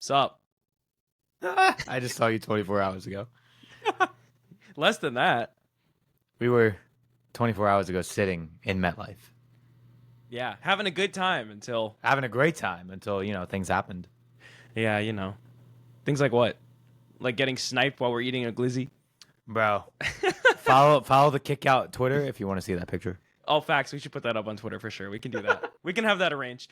Sup? I just saw you 24 hours ago. Less than that. We were 24 hours ago sitting in MetLife. Yeah, having a good time until... Having a great time until, things happened. Yeah, Things like what? Like getting sniped while we're eating a glizzy? Bro. follow the Kickout Twitter if you want to see that picture. Oh, facts. We should put that up on Twitter for sure. We can do that. We can have that arranged.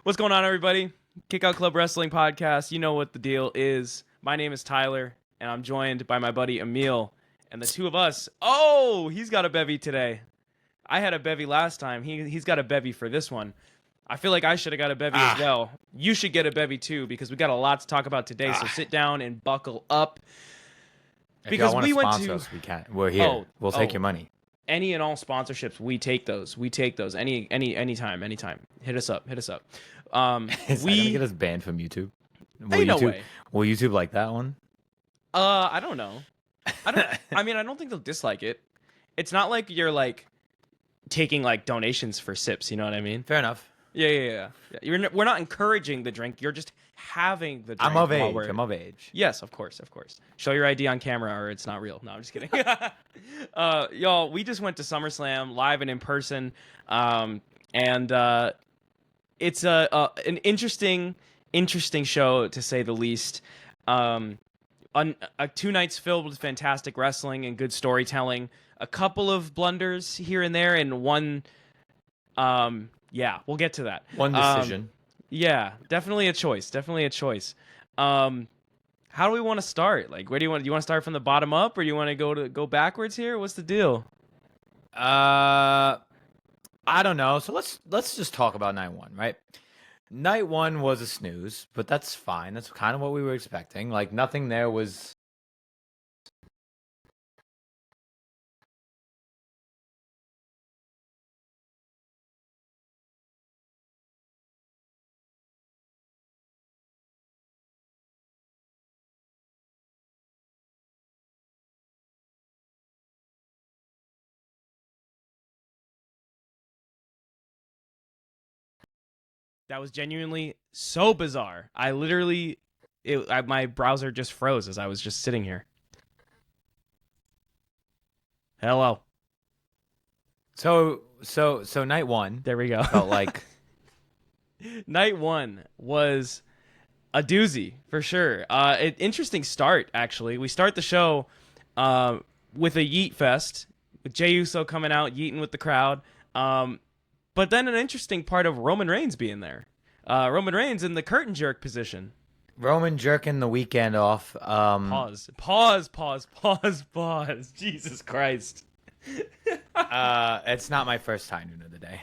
What's going on, everybody? Kickout Club Wrestling Podcast. You know what the deal is. My name is Tyler, and I'm joined by my buddy Emil. And the two of us... Oh, he's got a bevy today. I had a bevy last time. He's got a bevy for this one. I feel like I should have got a bevy as well. You should get a bevy too, because we got a lot to talk about today. So sit down and buckle up. Because we went to us, we can't. We're here. We'll take your money. Any and all sponsorships, we take those. Anytime. Hit us up. Is that gonna get us banned from YouTube? No way. Will YouTube like that one? I don't know. I don't think they'll dislike it. It's not like you're like taking like donations for sips. You know what I mean? Fair enough. Yeah. We're not encouraging the drink. You're just having the drink. I'm of age. Yes, of course. Show your ID on camera or it's not real. No, I'm just kidding. Y'all, we just went to Summerslam live and in person. It's an interesting show, to say the least. 2 nights filled with fantastic wrestling and good storytelling. A couple of blunders here and there, and one... Yeah, we'll get to that. One decision. Yeah, definitely a choice. How do we want to start? Like, where do you want to start from the bottom up, or do you want to go backwards here? What's the deal? I don't know. So let's just talk about night one, right? Night one was a snooze, but that's fine. That's kind of what we were expecting. Like, nothing there was... That was genuinely so bizarre. My browser just froze as I was just sitting here. Hello. So night one. There we go. Felt like night one was a doozy for sure. An interesting start, actually. We start the show with a yeet fest with Jey Uso coming out yeeting with the crowd. But then an interesting part of Roman Reigns being there. Roman Reigns in the curtain jerk position. Roman jerking the weekend off. Pause. Jesus Christ. It's not my first time doing it today.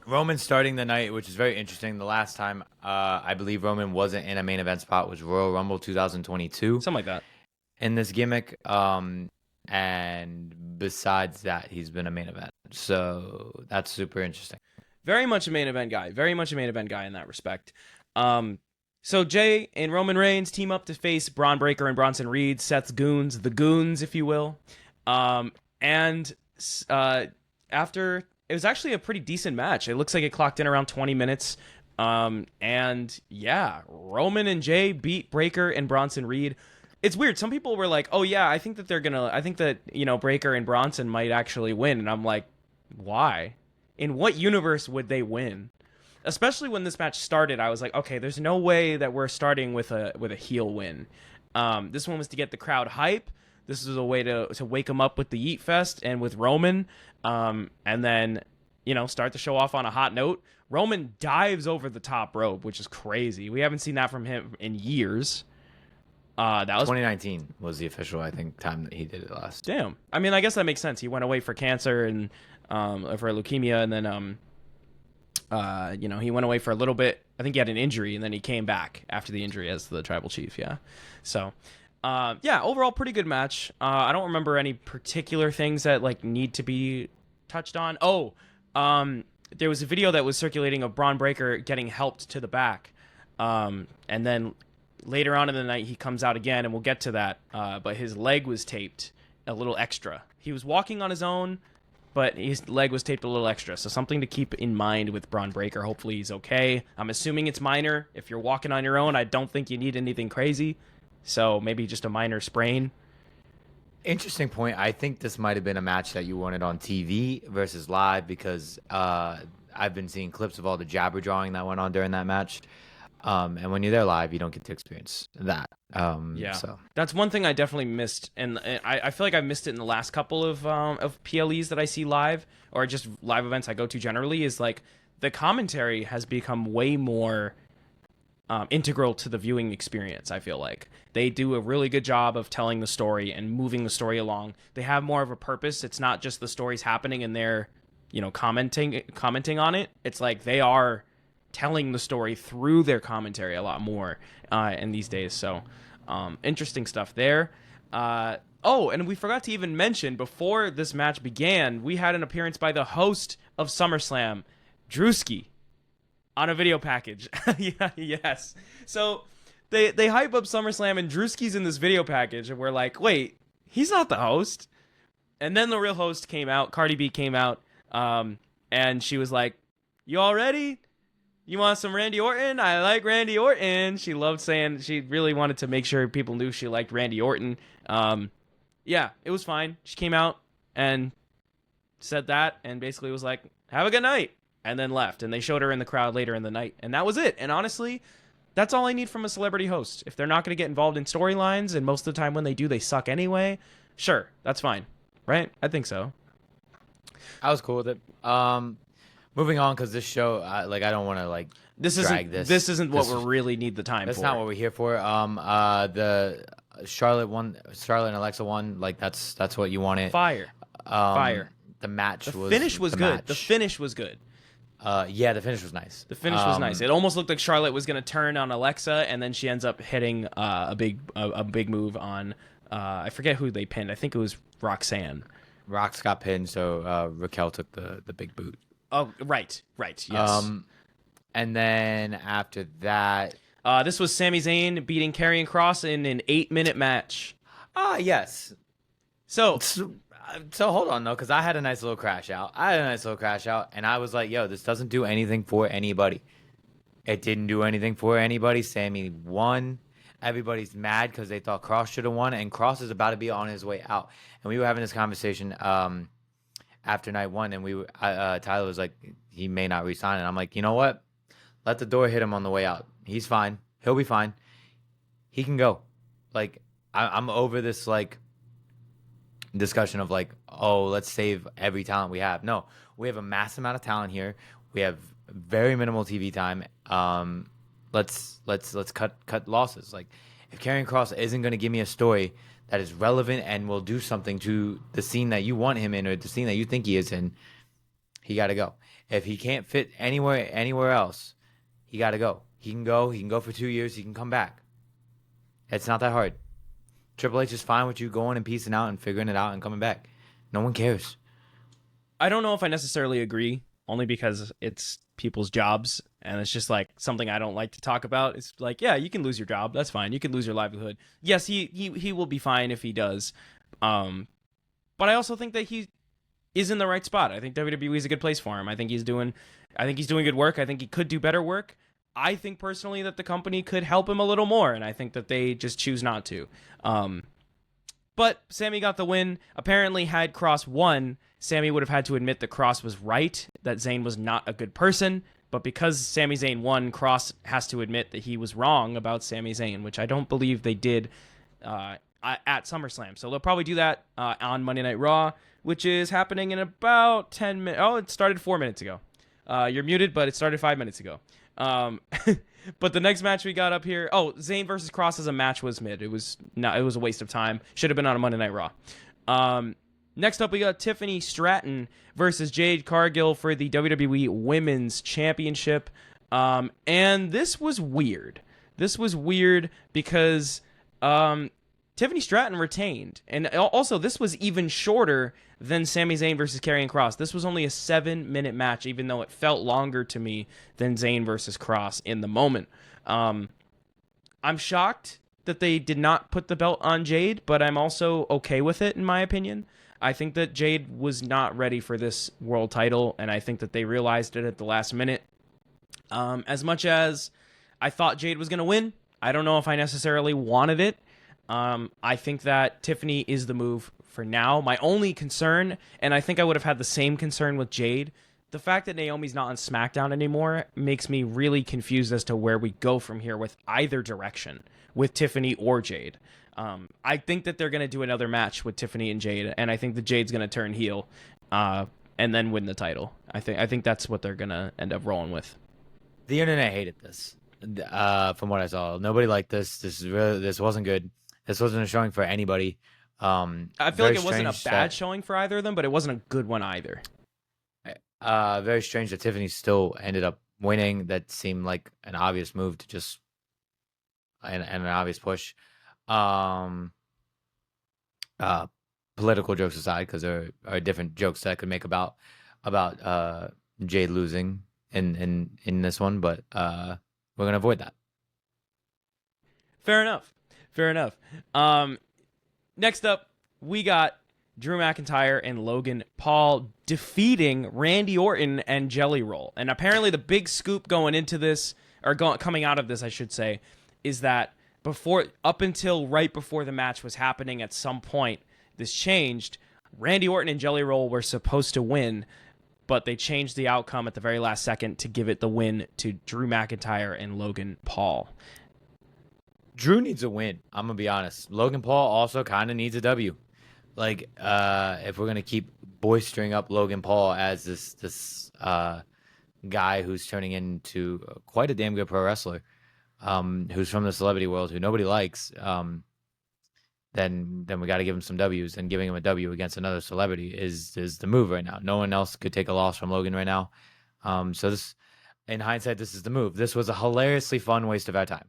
Roman starting the night, which is very interesting. The last time I believe Roman wasn't in a main event spot was Royal Rumble 2022. Something like that. In this gimmick. And besides that, he's been a main event. So that's super interesting. Very much a main event guy. In that respect. So Jey and Roman Reigns team up to face Braun Breaker and Bronson Reed, Seth's goons, the goons, if you will. After, it was actually a pretty decent match. It looks like it clocked in around 20 minutes. And yeah, Roman and Jey beat Breaker and Bronson Reed. It's weird. Some people were like, "Oh yeah, I think that Breaker and Bronson might actually win." And I'm like, "Why? In what universe would they win?" Especially when this match started, I was like, "Okay, there's no way that we're starting with a heel win." This one was to get the crowd hype. This was a way to wake them up with the Yeet Fest and with Roman, and then start the show off on a hot note. Roman dives over the top rope, which is crazy. We haven't seen that from him in years. That was 2019 was the official, I think, time that he did it last. Damn. I mean, I guess that makes sense. He went away for cancer and for leukemia, and then he went away for a little bit. I think he had an injury, and then he came back after the injury as the tribal chief. Yeah. So, overall pretty good match. I don't remember any particular things that like need to be touched on. There was a video that was circulating of Braun Breaker getting helped to the back, and then later on in the night, he comes out again, and we'll get to that. But his leg was taped a little extra. He was walking on his own, but his leg was taped a little extra. So something to keep in mind with Braun Breaker. Hopefully he's okay. I'm assuming it's minor. If you're walking on your own, I don't think you need anything crazy. So maybe just a minor sprain. Interesting point. I think this might have been a match that you wanted on TV versus live because I've been seeing clips of all the jabber drawing that went on during that match. And when you're there live, you don't get to experience that. So That's one thing I definitely missed, and I feel like I missed it in the last couple of PLEs that I see live, or just live events I go to generally, is like the commentary has become way more integral to the viewing experience. I feel like they do a really good job of telling the story and moving the story along. They have more of a purpose. It's not just the story's happening and they're, commenting on it. It's like they are telling the story through their commentary a lot more in these days. So interesting stuff there. And we forgot to even mention, before this match began, we had an appearance by the host of SummerSlam, Drewski, on a video package. Yeah, yes. So they hype up SummerSlam and Drewski's in this video package, and we're like, wait, he's not the host. And then the real host came out. Cardi B came out, and she was like, "You all ready? You want some Randy Orton? I like Randy Orton." She loved saying, she really wanted to make sure people knew she liked Randy Orton. Yeah, it was fine. She came out and said that, and basically was like, "Have a good night," and then left. And they showed her in the crowd later in the night, and that was it. And honestly, that's all I need from a celebrity host. If they're not going to get involved in storylines, and most of the time when they do, they suck anyway, sure, that's fine. Right? I think so. I was cool with it. Moving on, because this show, I don't want to drag this. This isn't what we really need the time for. That's not what we're here for. The Charlotte and Alexa won. That's what you wanted. Fire. The match the finish was good. The finish was good. Yeah, the finish was nice. The finish was nice. It almost looked like Charlotte was going to turn on Alexa, and then she ends up hitting a big move on. I forget who they pinned. I think it was Roxanne. Rox got pinned, so Raquel took the big boot. Oh, right, yes. And then after that, this was Sami Zayn beating Karrion Kross in an 8-minute match. Yes. So hold on though, because I had a nice little crash out. And I was like, "Yo, this doesn't do anything for anybody." It didn't do anything for anybody. Sami won. Everybody's mad because they thought Kross should have won, and Kross is about to be on his way out. And we were having this conversation after night one, and Tyler was like, he may not resign. And I'm like, you know what? Let the door hit him on the way out. He's fine. He'll be fine. He can go. I'm over this discussion of let's save every talent we have. No, we have a massive amount of talent here. We have very minimal TV time. Let's cut losses. If Karrion Kross isn't going to give me a story that is relevant and will do something to the scene that you want him in, or the scene that you think he is in, he got to go. If he can't fit anywhere else, he got to go. He can go for 2 years. He can come back. It's not that hard. Triple H is fine with you going and piecing out and figuring it out and coming back. No one cares. I don't know if I necessarily agree, only because it's people's jobs, and it's just something I don't like to talk about. It's yeah, you can lose your job. That's fine. You can lose your livelihood. Yes, he will be fine if he does. But I also think that he is in the right spot. I think WWE is a good place for him. I think he's doing good work. I think he could do better work. I think personally that the company could help him a little more, and I think that they just choose not to. But Sami got the win. Apparently, had Kross won, Sami would have had to admit that Kross was right, that Zayn was not a good person. But because Sami Zayn won, Kross has to admit that he was wrong about Sami Zayn, which I don't believe they did at SummerSlam. So they'll probably do that on Monday Night Raw, which is happening in about 10 minutes. Oh, it started 4 minutes ago. You're muted, but it started 5 minutes ago. But the next match we got up here, Zayn versus Kross as a match was mid. It was a waste of time. Should have been on a Monday Night Raw. Next up, we got Tiffany Stratton versus Jade Cargill for the WWE Women's Championship. And this was weird. This was weird because Tiffany Stratton retained. And also, this was even shorter than Sami Zayn versus Karrion Kross. This was only a 7-minute match, even though it felt longer to me than Zayn versus Kross in the moment. I'm shocked that they did not put the belt on Jade, but I'm also okay with it, in my opinion. I think that Jade was not ready for this world title, and I think that they realized it at the last minute. As much as I thought Jade was going to win, I don't know if I necessarily wanted it. I think that Tiffany is the move for now. My only concern, and I think I would have had the same concern with Jade, the fact that Naomi's not on SmackDown anymore makes me really confused as to where we go from here with either direction, with Tiffany or Jade. I think that they're going to do another match with Tiffany and Jade, and I think that Jade's going to turn heel and then win the title. I think that's what they're going to end up rolling with. The internet hated this. From what I saw, nobody liked this. This wasn't good. This wasn't a showing for anybody. I feel like it wasn't a bad showing for either of them, but it wasn't a good one either. Very strange that Tiffany still ended up winning. That seemed like an obvious move to just and an obvious push. Political jokes aside, because there are different jokes that I could make about Jade losing in this one, but we're gonna avoid that. Fair enough. Next up, we got Drew McIntyre and Logan Paul defeating Randy Orton and Jelly Roll. And apparently the big scoop going into this, or coming out of this, I should say, is that up until right before the match was happening, at some point, this changed. Randy Orton and Jelly Roll were supposed to win, but they changed the outcome at the very last second to give it the win to Drew McIntyre and Logan Paul. Drew needs a win. I'm gonna be honest. Logan Paul also kind of needs a W. Like, if we're gonna keep boistering up Logan Paul as this guy who's turning into quite a damn good pro wrestler, who's from the celebrity world, who nobody likes, then we got to give him some W's. And giving him a W against another celebrity is the move right now. No one else could take a loss from Logan right now. So this, in hindsight, this is the move. This was a hilariously fun waste of our time.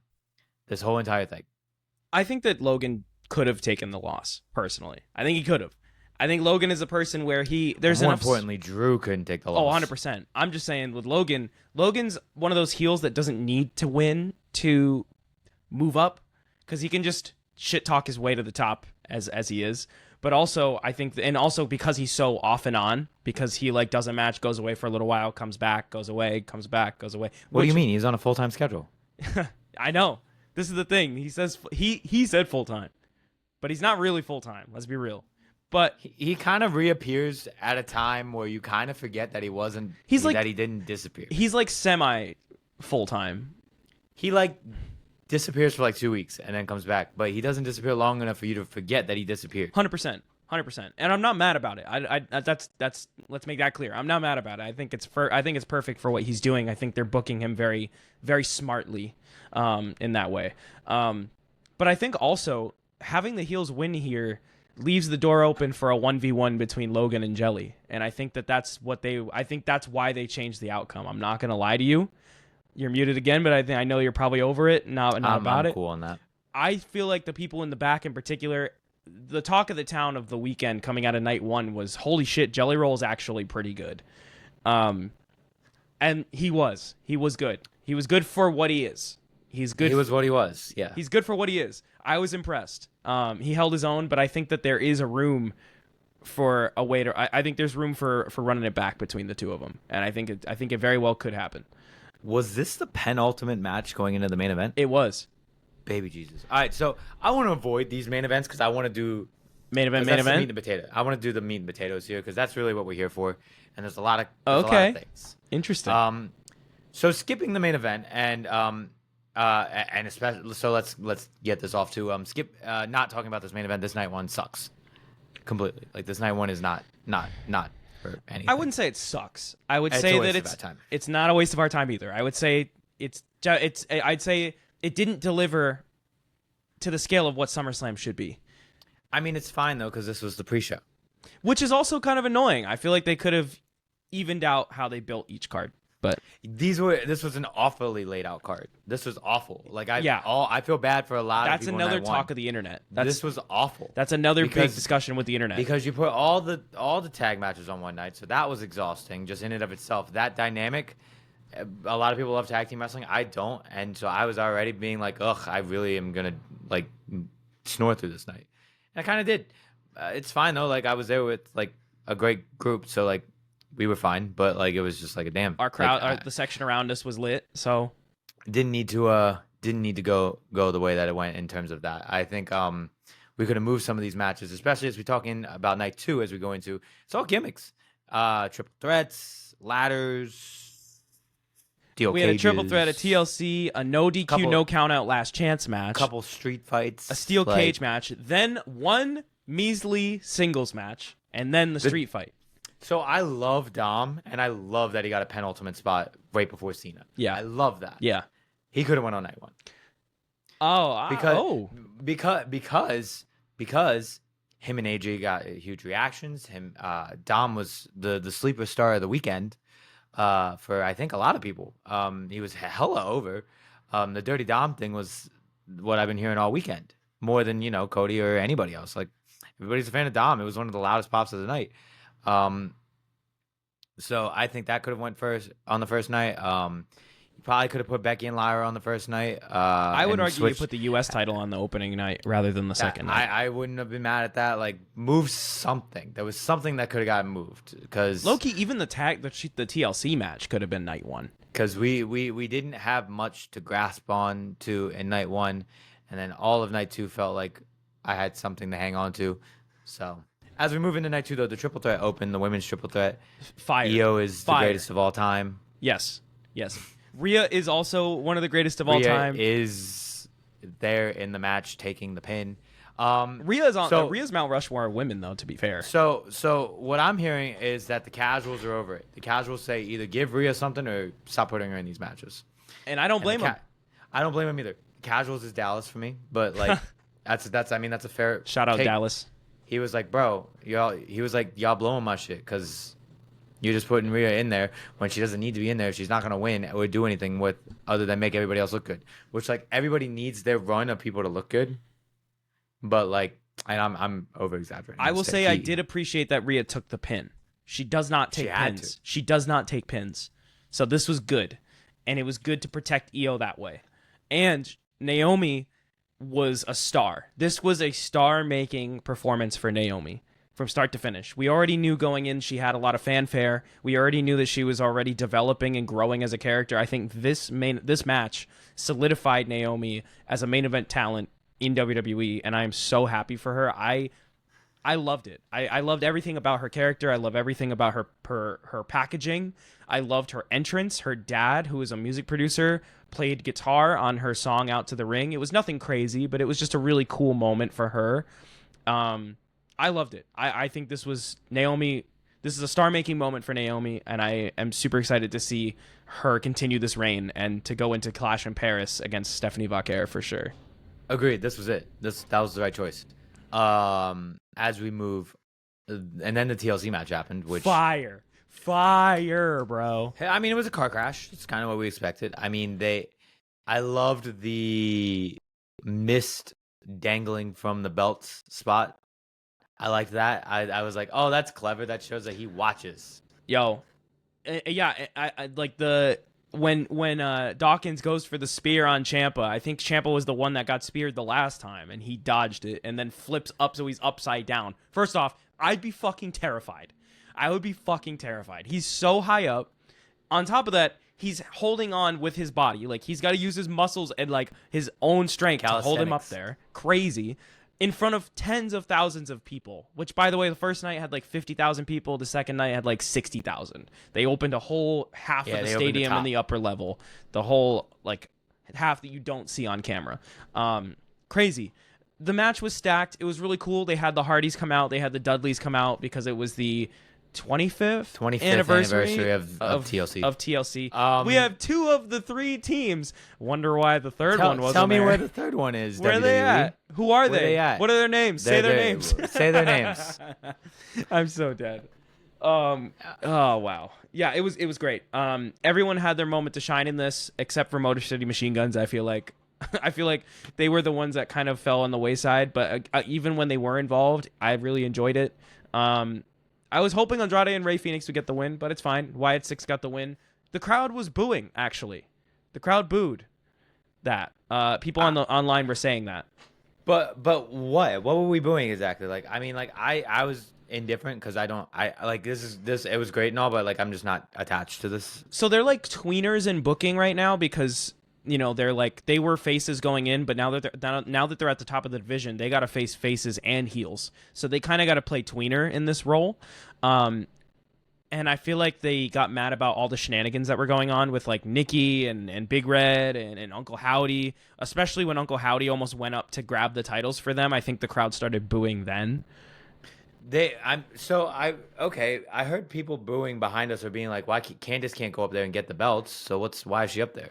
This whole entire thing. I think that Logan could have taken the loss, personally. I think he could have. I think Logan is a person where there's more enough... importantly, Drew couldn't take the loss. Oh, 100%. I'm just saying with Logan's one of those heels that doesn't need to win to move up, because he can just shit talk his way to the top as he is. But also, I think, and also because he's so off and on, because he does a match, goes away for a little while, comes back, goes away, comes back, goes away. What do you mean? He's on a full-time schedule. I know. This is the thing. He says he said full-time, but he's not really full-time. Let's be real. But he kind of reappears at a time where you kind of forget that he wasn't. That he didn't disappear. He's semi full-time. He disappears for 2 weeks and then comes back, but he doesn't disappear long enough for you to forget that he disappeared. 100%. And I'm not mad about it. That's let's make that clear. I'm not mad about it. I think it's perfect for what he's doing. I think they're booking him very, very smartly in that way. But I think also having the heels win here leaves the door open for a 1v1 between Logan and Jelly. And I think that's why they changed the outcome. I'm not going to lie to you. You're muted again, but I know you're probably over it. Not about it. I'm cool on that. I feel like the people in the back in particular, the talk of the town of the weekend coming out of night one was, holy shit, Jelly Roll is actually pretty good. And he was good. He was good for what he is. He's good. He was what he was. Yeah. He's good for what he is. I was impressed. He held his own, but I think that there is a room for a way to. I think there's room for running it back between the two of them, and I think it very well could happen. Was this the penultimate match going into the main event? It was. Baby Jesus. All right, so I want to avoid these main events because I want to do main event. Meat and potato. I want to do the meat and potatoes here because that's really what we're here for, and there's a lot of things. Interesting. So skipping the main event and especially, so let's get this off to skip not talking about this main event. This night one sucks completely. This night one is not for anything. I wouldn't say it sucks. I would say that it's not a waste of our time either. I would say I'd say it didn't deliver to the scale of what SummerSlam should be. I mean, it's fine though because this was the pre-show, which is also kind of annoying. I feel like they could have evened out how they built each card. But this was an awfully laid out card. This was awful. I feel bad for a lot of people. That's another talk of the internet. This was awful. That's another big discussion with the internet. Because you put all the tag matches on one night, so that was exhausting just in and of itself. That dynamic, a lot of people love tag team wrestling. I don't, and so I was already being ugh, I really am gonna snore through this night. And I kind of did. It's fine though. Like I was there with like a great group, so like we were fine. But like it was just like a damn. Our crowd, Like, the section around us was lit. So didn't need to go the way that it went in terms of that. I think we could have moved some of these matches, especially as we're talking about night 2 as we go into it's all gimmicks. Triple threats, ladders, steel we had a triple cages, threat, a TLC, a no DQ, no count out last chance match, couple street fights, a steel cage match, then one measly singles match, and then the street fight. So I love Dom, and I love that he got a penultimate spot right before Cena. Yeah. I love that. Yeah. He could have went on night 1. Because him and AJ got huge reactions. Dom was the sleeper star of the weekend for I think a lot of people. He was hella over. The Dirty Dom thing was what I've been hearing all weekend, more than Cody or anybody else. Like everybody's a fan of Dom. It was one of the loudest pops of the night. So I think that could have went first on the first night. You probably could have put Becky and Lyra on the first night. I would argue you put the U.S. title on the opening night rather than the second night. I wouldn't have been mad at that. Like, move something. There was something that could have gotten moved. Because low-key, even the TLC match could have been night 1. Because we didn't have much to grasp on to in night 1. And then all of night 2 felt like I had something to hang on to. So as we move into night 2, though, the triple threat opened, the women's triple threat. Fire. Io is the greatest of all time. Yes. Rhea is also one of the greatest of all time. Rhea is there in the match taking the pin. Rhea's Mount Rushmore of women, though, to be fair. So what I'm hearing is that the casuals are over it. The casuals say either give Rhea something or stop putting her in these matches. And I don't blame them. I don't blame them either. Casuals is Dallas for me, but like that's a fair shout out take. Dallas. He was like, bro, y'all blowing my shit because you're just putting Rhea in there when she doesn't need to be in there. She's not gonna win or do anything with other than make everybody else look good. Which like everybody needs their run of people to look good, but like I'm over exaggerating. I will say I did appreciate that Rhea took the pin. She does not take pins. She does not take pins. So this was good, and it was good to protect Io that way. And Naomi was a star. This was a star-making performance for Naomi. From start to finish. We already knew going in she had a lot of fanfare. We already knew that she was already developing and growing as a character. I think this match solidified Naomi as a main event talent in WWE, and I am so happy for her. I loved it. I loved everything about her character. I love everything about her packaging. I loved her entrance. Her dad, who is a music producer, played guitar on her song Out to the Ring. It was nothing crazy, but it was just a really cool moment for her. I loved it. I think this was Naomi. This is a star-making moment for Naomi, and I am super excited to see her continue this reign and to go into Clash in Paris against Stephanie Vaquer for sure. Agreed. This was it. That was the right choice. As we move, and then the TLC match happened, which fire, bro. I mean, it was a car crash. It's kind of what we expected. I mean, I loved the mist dangling from the belts spot. I liked that. I was like, oh, that's clever. That shows that he watches. Yo, yeah, I like when Dawkins goes for the spear on Ciampa. I think Ciampa was the one that got speared the last time, and he dodged it and then flips up so he's upside down. First off, I'd be fucking terrified. I would be fucking terrified. He's so high up. On top of that, he's holding on with his body. Like, he's got to use his muscles and like his own strength to hold him up there. Crazy. In front of tens of thousands of people, which, by the way, the first night had like 50,000 people. The second night had like 60,000. They opened a whole half of the stadium in the upper level. The whole, like, half that you don't see on camera. Crazy. The match was stacked. It was really cool. They had the Hardys come out. They had the Dudleys come out because it was the 25th anniversary of TLC. Of TLC. We have 2 of the 3 teams. Wonder why the third one wasn't Tell me there. Where the third one is. Where WWE. are they at? Who are Where they? at? What are their names? Say their names. Say their names. I'm so dead. Oh wow. Yeah, it was great. Everyone had their moment to shine in this, except for Motor City Machine Guns. I feel like they were the ones that kind of fell on the wayside. But even when they were involved, I really enjoyed it. I was hoping Andrade and Rey Fenix would get the win, but it's fine. Wyatt Six got the win. The crowd was booing, actually. The crowd booed that. People online were saying that. But what? What were we booing exactly? Like, I mean, like I was indifferent because I like this. It was great and all, but like I'm just not attached to this. So they're like tweeners in booking right now because they're like they were faces going in, but now that they're at the top of the division, they got to face faces and heels. So they kind of got to play tweener in this role. And I feel like they got mad about all the shenanigans that were going on with like Nikki and Big Red and Uncle Howdy, especially when Uncle Howdy almost went up to grab the titles for them. I think the crowd started booing then. I heard people booing behind us or being like, why Candace can't go up there and get the belts? So why is she up there?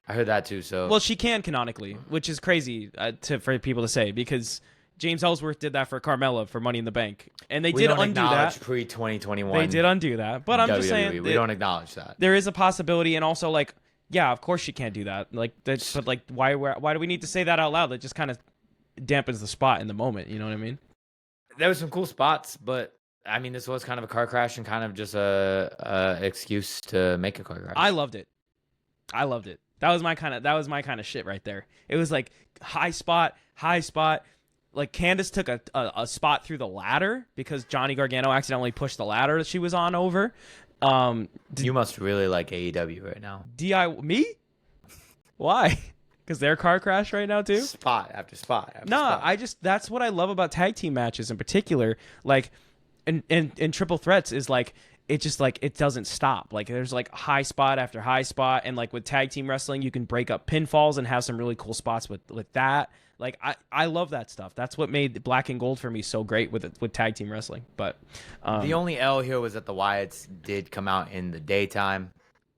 I heard that too. So well, she can canonically, which is crazy for people to say because James Ellsworth did that for Carmella for Money in the Bank, and they did undo that. Pre-2021, they did undo that, but I'm just saying we don't acknowledge that. There is a possibility, and also like, yeah, of course she can't do that. Like, but like, why do we need to say that out loud? That just kind of dampens the spot in the moment. You know what I mean? There was some cool spots, but I mean, this was kind of a car crash and kind of just a excuse to make a car crash. I loved it. That was my kind of shit right there. It was like high spot. Like Candace took a spot through the ladder because Johnny Gargano accidentally pushed the ladder that she was on over. You must really like AEW right now. Me? Why? Because their car crash right now too? Spot after spot. That's what I love about tag team matches in particular. Like, in triple threats is like, it just like, it doesn't stop. Like there's like high spot after high spot. And like with tag team wrestling, you can break up pinfalls and have some really cool spots with that. Like I love that stuff. That's what made Black and Gold for me so great with tag team wrestling. But the only L here was that the Wyatts did come out in the daytime.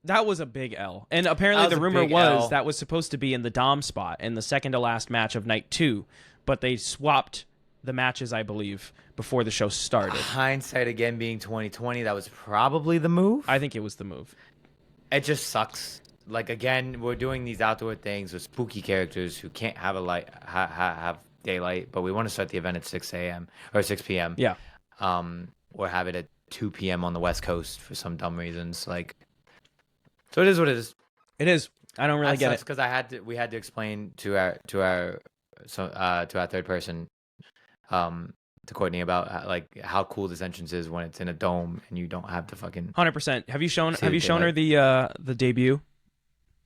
That was a big L. And apparently the rumor was that was supposed to be in the Dom spot in the second to last match of night 2, but they swapped the matches, I believe, before the show started. Hindsight again being 2020, that was probably the move. I think it was the move. It just sucks. Like, again, we're doing these outdoor things with spooky characters who can't have a light, have daylight, but we want to start the event at 6 a.m. or 6 p.m. Yeah. Or have it at 2 p.m. on the West Coast for some dumb reasons. Like, so it is what it is. It is. I don't really get it because we had to explain to our third person, to Courtney about like how cool this entrance is when it's in a dome and you don't have to fucking 100%. Have you shown her the debut?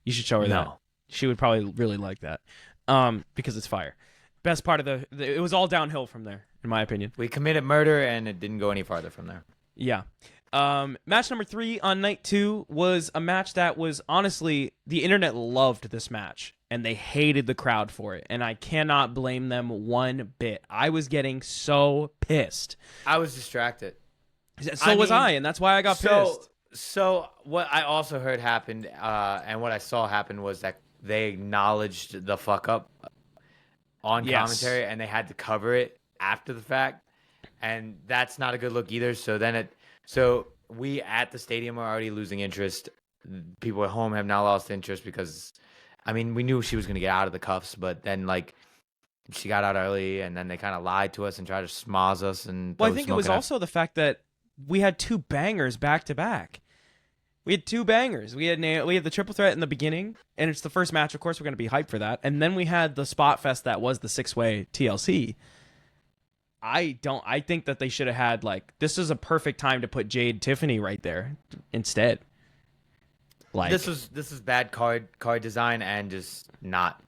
You should show her that. She would probably really like that. Because it's fire. Best part of it was all downhill from there, in my opinion. We committed murder and it didn't go any farther from there. Yeah. Match number 3 on night 2 was a match that was honestly, the internet loved this match and they hated the crowd for it. And I cannot blame them one bit. I was getting so pissed. I was distracted. So was I, and that's why I got pissed. So what I also heard happened, and what I saw happen was that they acknowledged the fuck up on commentary, and they had to cover it after the fact, and that's not a good look either. So we at the stadium are already losing interest. People at home have now lost interest because, I mean, we knew she was going to get out of the cuffs, but then like she got out early, and then they kind of lied to us and tried to schmoz us. And well, I think it was also the fact that we had 2 bangers back to back. We had 2 bangers. We had the triple threat in the beginning, and it's the first match. Of course, we're going to be hyped for that. And then we had the spot fest that was the 6-way TLC. I think that they should have had like, this is a perfect time to put Jade Tiffany right there instead. Like this is bad card design and just not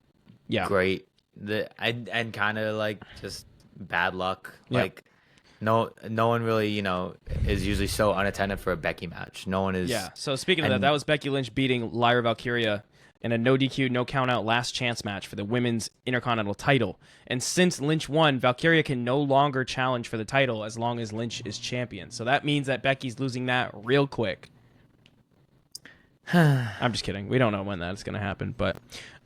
great. And kind of like just bad luck. Yep. Like no one really, is usually so unattended for a Becky match. No one is. Yeah. So speaking of that was Becky Lynch beating Lyra Valkyria in a no DQ, no count out last chance match for the women's Intercontinental title. And since Lynch won, Valkyria can no longer challenge for the title as long as Lynch is champion. So that means that Becky's losing that real quick. I'm just kidding. We don't know when that's going to happen. But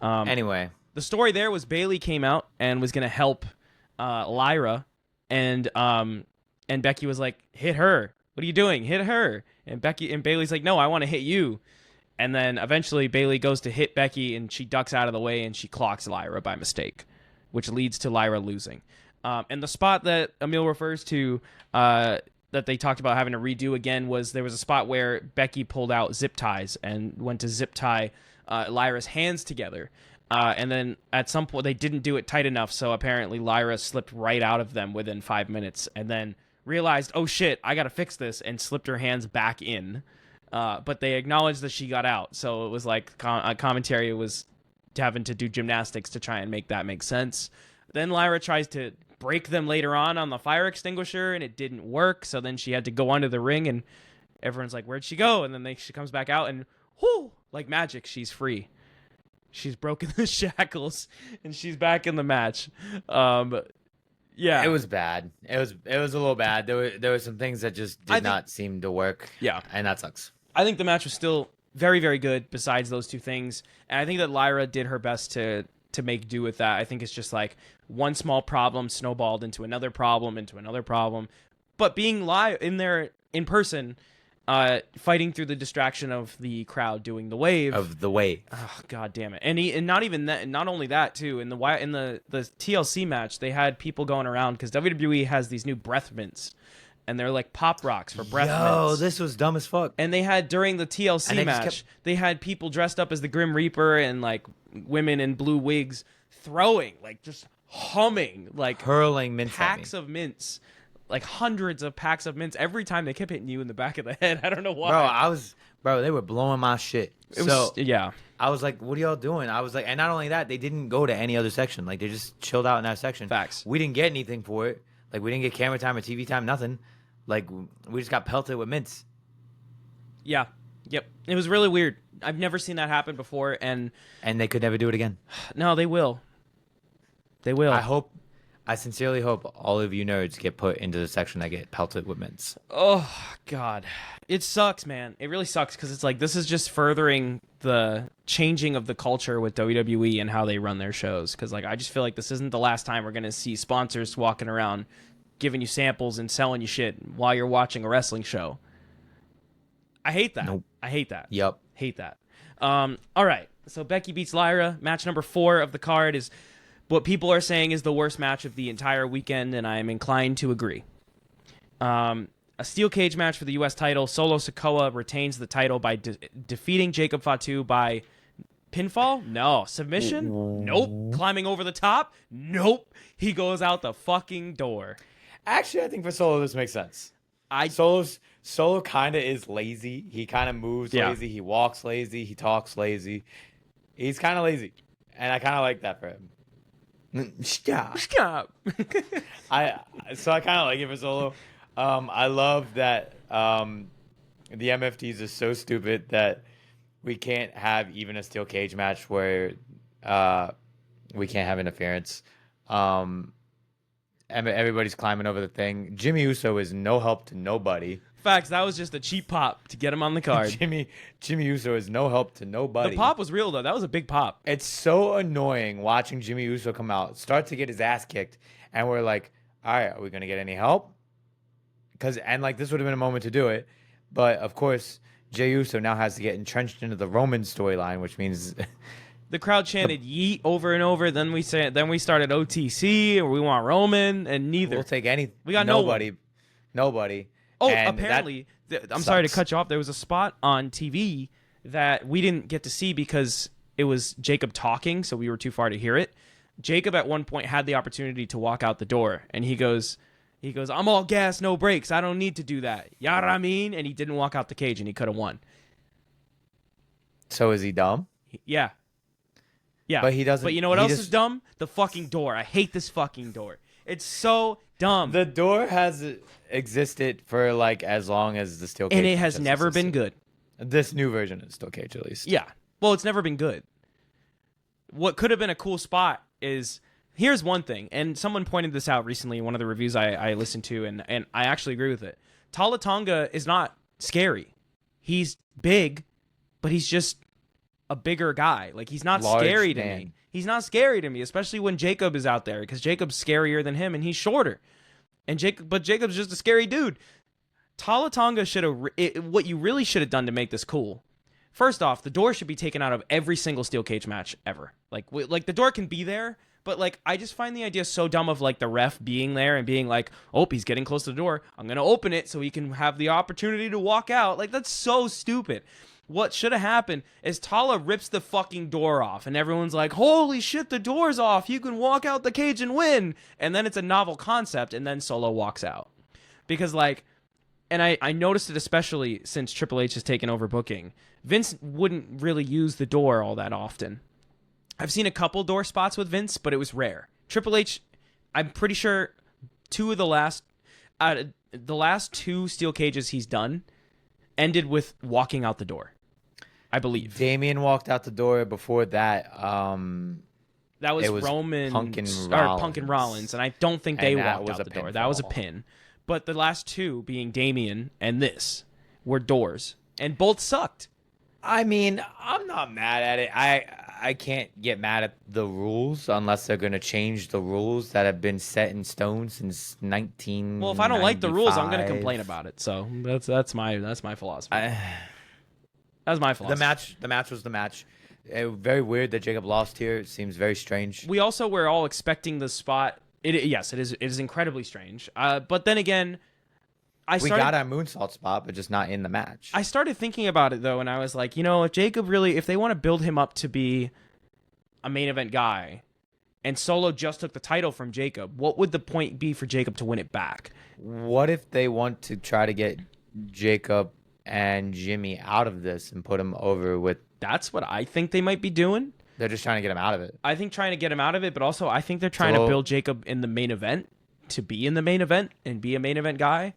anyway, the story there was Bayley came out and was going to help Lyra. And Becky was like, hit her. What are you doing? Hit her. And Bayley's like, no, I want to hit you. And then eventually Bayley goes to hit Becky and she ducks out of the way and she clocks Lyra by mistake, which leads to Lyra losing. And the spot that Emil refers to that they talked about having to redo again was there was a spot where Becky pulled out zip ties and went to zip tie Lyra's hands together. And then at some point they didn't do it tight enough, so apparently Lyra slipped right out of them within 5 minutes, and then realized, oh shit, I gotta fix this, and slipped her hands back in. But they acknowledged that she got out, so it was like commentary was having to do gymnastics to try and make that make sense. Then Lyra tries to break them later on the fire extinguisher, and it didn't work, so then she had to go under the ring, and everyone's like, where'd she go? And then she comes back out, and whoo, like magic, she's free. She's broken the shackles, and she's back in the match. Yeah, It was bad. It was a little bad. There were some things that just did not seem to work. Yeah, and that sucks. I think the match was still very, very good besides those two things. And I think that Lyra did her best to make do with that. I think it's just like one small problem snowballed into another problem, But being live in there in person, fighting through the distraction of the crowd doing the wave. Oh, God damn it. And not even that, not only that too, in the TLC match, they had people going around because WWE has these new breath mints. And they're like pop rocks for breath mints. Oh, this was dumb as fuck. And they had, during the TLC match, they had people dressed up as the Grim Reaper and like women in blue wigs throwing, like just humming, like hurling mints packs of mints, like hundreds of packs of mints every time. They kept hitting you in the back of the head. I don't know why. Bro, they were blowing my shit. Yeah. I was like, what are y'all doing? I was like, and not only that, they didn't go to any other section. Like, they just chilled out in that section. Facts. We didn't get anything for it. Like, we didn't get camera time or TV time, nothing. Like, we just got pelted with mints. Yeah. Yep. It was really weird. I've never seen that happen before, and they could never do it again. No, they will. They will. I sincerely hope all of you nerds get put into the section that get pelted with mints. Oh, God. It sucks, man. It really sucks because it's like this is just furthering the changing of the culture with WWE and how they run their shows. Because like I just feel like this isn't the last time we're going to see sponsors walking around giving you samples and selling you shit while you're watching a wrestling show. I hate that. Nope. I hate that. Yep. Hate that. All right. So Becky beats Lyra. Match number 4 of the card is what people are saying is the worst match of the entire weekend, and I am inclined to agree. A steel cage match for the U.S. title. Solo Sikoa retains the title by defeating Jacob Fatu by pinfall? No. Submission? Nope. Climbing over the top? Nope. He goes out the fucking door. Actually, I think for Solo, this makes sense. Solo kind of is lazy. He kind of moves lazy. He walks lazy. He talks lazy. He's kind of lazy. And I kind of like that for him. Stop. I kind of like it for Solo. I love that the MFTs are so stupid that we can't have even a steel cage match where we can't have interference. Everybody's climbing over the thing. Jimmy Uso is no help to nobody. Facts, that was just a cheap pop to get him on the card. Jimmy Uso is no help to nobody. The pop was real, though. That was a big pop. It's so annoying watching Jimmy Uso come out, start to get his ass kicked, and we're like, all right, are we going to get any help? And this would have been a moment to do it. But, of course, Jey Uso now has to get entrenched into the Roman storyline, which means... The crowd chanted yeet over and over. Then we started OTC, or we want Roman, and neither. We'll take any. We got nobody. Nobody. Oh, apparently, I'm sorry to cut you off. There was a spot on TV that we didn't get to see because it was Jacob talking, so we were too far to hear it. Jacob at one point had the opportunity to walk out the door, and he goes, I'm all gas, no brakes. I don't need to do that. You know what I mean? And he didn't walk out the cage, and he could have won. So is he dumb? Yeah. Yeah. But he doesn't. But you know what else is dumb? The fucking door. I hate this fucking door. It's so dumb. The door has existed for as long as the steel cage. And it has never been good. This new version of steel cage, at least. Yeah. Well, it's never been good. What could have been a cool spot is, here's one thing, and someone pointed this out recently in one of the reviews I listened to, and I actually agree with it. Tala Tonga is not scary. He's big, but he's just a bigger guy. He's not scary to me. He's not scary to me, especially when Jacob is out there, because Jacob's scarier than him, and he's shorter. But Jacob's just a scary dude. Tala Tonga should have... What you really should have done to make this cool... First off, the door should be taken out of every single steel cage match ever. The door can be there, but I just find the idea so dumb of the ref being there and being like, oh, he's getting close to the door. I'm going to open it so he can have the opportunity to walk out. That's so stupid. what should have happened is Tala rips the fucking door off, and everyone's like, holy shit, the door's off. You can walk out the cage and win. And then it's a novel concept, and then Solo walks out. Because, like, and I noticed it especially since Triple H has taken over booking. Vince wouldn't really use the door all that often. I've seen a couple door spots with Vince, but it was rare. Triple H, I'm pretty sure the last two steel cages he's done ended with walking out the door, I believe. Damien walked out the door. Before that, that was Roman Punk and Rollins, and I don't think they walked out the door. That was a pin. But the last two, being Damien and this, were doors, and both sucked. I mean, I'm not mad at it. I can't get mad at the rules unless they're going to change the rules that have been set in stone since 1995. Well, if I don't like the rules, I'm going to complain about it. So that's my philosophy. That's my philosophy. The match was the match. Very weird that Jacob lost here. It seems very strange. We also were all expecting the spot. Yes, it is incredibly strange. But then again, we got our moonsault spot, but just not in the match. I started thinking about it, though, and I was like, if they want to build him up to be a main event guy, and Solo just took the title from Jacob, what would the point be for Jacob to win it back? What if they want to try to get Jacob and Jimmy out of this and put him over with... That's what I think they might be doing. They're just trying to get him out of it. I think trying to get him out of it, but also I think they're trying to build Jacob in the main event, to be in the main event and be a main event guy.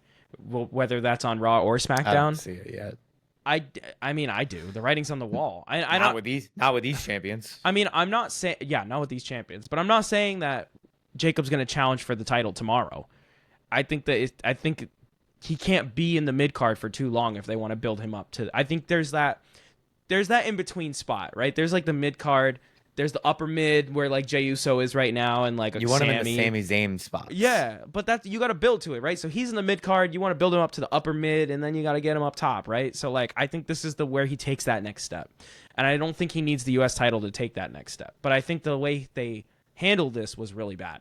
Whether that's on Raw or SmackDown. I don't see it yet. I mean, I do. The writing's on the wall. Not with these champions. I mean, I'm not saying, not with these champions, but I'm not saying that Jacob's going to challenge for the title tomorrow. I think he can't be in the mid card for too long if they want to build him up to. I think there's that in between spot, right? There's like the mid card. There's the upper mid where like Jey Uso is right now, and like you want him in the Sami Zayn spot. Yeah, but you got to build to it, right? So he's in the mid card. You want to build him up to the upper mid, and then you got to get him up top, right? So like I think this is where he takes that next step, and I don't think he needs the U.S. title to take that next step. But I think the way they handled this was really bad,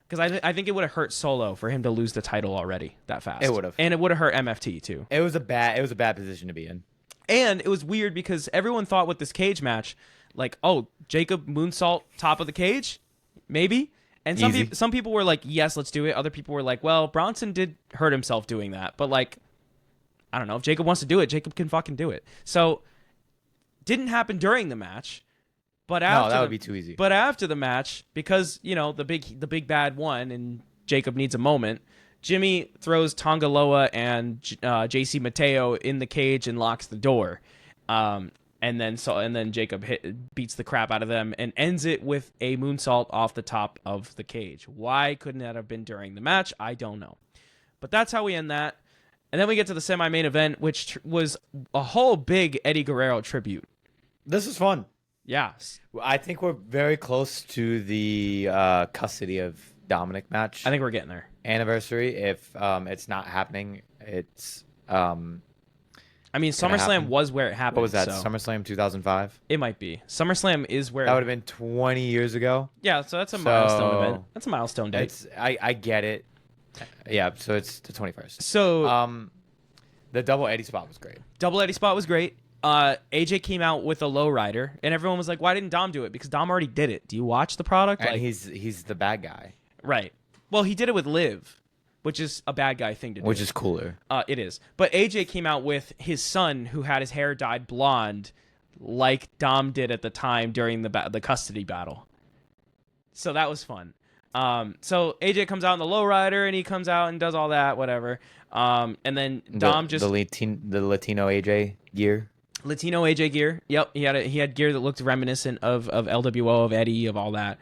because I think it would have hurt Solo for him to lose the title already that fast. It would have, and it would have hurt MFT too. It was a bad position to be in, and it was weird because everyone thought with this cage match, like, oh, Jacob moonsault top of the cage, maybe. And some people were like, yes, let's do it. Other people were like, well, Bronson did hurt himself doing that, but like, I don't know, if Jacob wants to do it, Jacob can fucking do it. So, didn't happen during the match, but after that would be too easy. But after the match, because the big bad won, and Jacob needs a moment. Jimmy throws Tonga Loa and JC Mateo in the cage and locks the door. And then Jacob beats the crap out of them and ends it with a moonsault off the top of the cage. Why couldn't that have been during the match? I don't know. But that's how we end that. And then we get to the semi-main event, which was a whole big Eddie Guerrero tribute. This is fun. Yeah. I think we're very close to the custody of Dominic match. I think we're getting there. Anniversary. If it's not happening, it's... I mean, SummerSlam was where it happened. What was that? So SummerSlam 2005? It might be. SummerSlam is where... That would have been 20 years ago. Yeah, so that's a milestone event. That's a milestone date. I get it. Yeah, so it's the 21st. So... the double Eddie spot was great. Double Eddie spot was great. AJ came out with a lowrider, and everyone was like, why didn't Dom do it? Because Dom already did it. Do you watch the product? And he's the bad guy. Right. Well, he did it with Liv, which is a bad guy thing to do. Which is cooler. It is. But AJ came out with his son, who had his hair dyed blonde, like Dom did at the time during the custody battle. So that was fun. So AJ comes out in the lowrider, and he comes out and does all that, whatever. And then Dom the Latino AJ gear. Latino AJ gear. Yep, he had gear that looked reminiscent of LWO, of Eddie, of all that.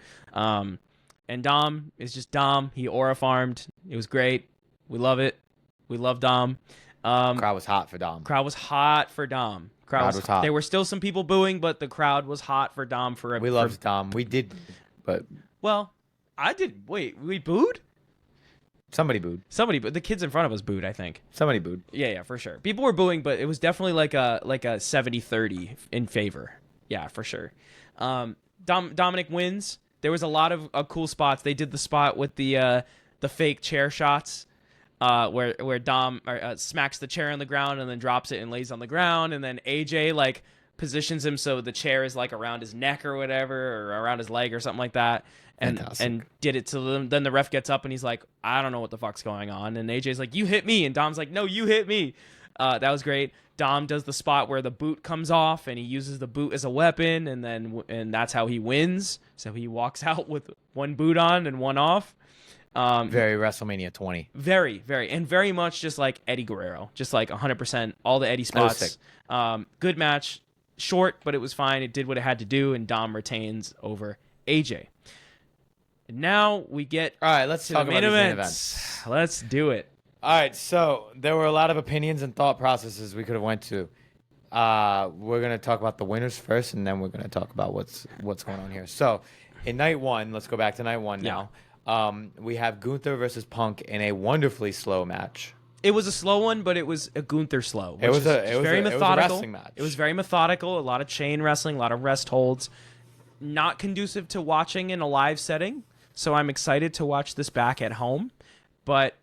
And Dom is just Dom. He aura farmed. It was great. We love it. We love Dom. Crowd was hot for Dom. Crowd was hot for Dom. Crowd was hot. There were still some people booing, but the crowd was hot for Dom. We loved Dom. We did, but... Well, I did. Wait, we booed? Somebody booed. The kids in front of us booed, I think. Somebody booed. Yeah, for sure. People were booing, but it was definitely like a 70-30 in favor. Yeah, for sure. Dominic wins. There was a lot of cool spots. They did the spot with the fake chair shots. where Dom smacks the chair on the ground and then drops it and lays on the ground, and then AJ like positions him so the chair is like around his neck or whatever, or around his leg or something like that, and Fantastic. did it to them. Then the ref gets up and he's like, I don't know what the fuck's going on, and AJ's like, you hit me, and Dom's like, no, you hit me. That was great. Dom does the spot where the boot comes off and he uses the boot as a weapon, and that's how he wins. So he walks out with one boot on and one off. Very WrestleMania 20. Very, very, and very much just like Eddie Guerrero, just like 100% all the Eddie spots. Good match, short, but it was fine. It did what it had to do, and Dom retains over AJ. And now we get All right, let's to talk the about main this main event. event. Let's do it. All right, so there were a lot of opinions and thought processes we could have went to. We're gonna talk about the winners first, and then we're gonna talk about what's going on here. So, in night one, let's go back to night one now. We have Gunther versus Punk in a wonderfully slow match. It was a slow one, but it was a Gunther slow. It was very methodical. wrestling match. It was very methodical. A lot of chain wrestling, a lot of rest holds. Not conducive to watching in a live setting. So I'm excited to watch this back at home. But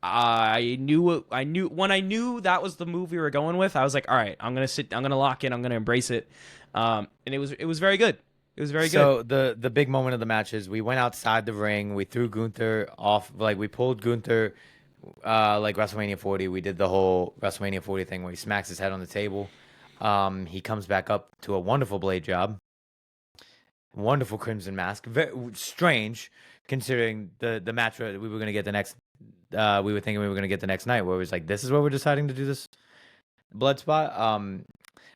I knew when I knew that was the move we were going with. I was like, all right, I'm gonna lock in. I'm gonna embrace it. And it was very good. It was very good. So the big moment of the match is we went outside the ring. We threw Gunther off. Like we pulled Gunther, like WrestleMania 40. We did the whole WrestleMania 40 thing where he smacks his head on the table. He comes back up to a wonderful blade job. Wonderful Crimson Mask. Very strange considering the match that we were gonna get the next. We were thinking we were gonna get the next night, where it was like, this is where we're deciding to do this blood spot.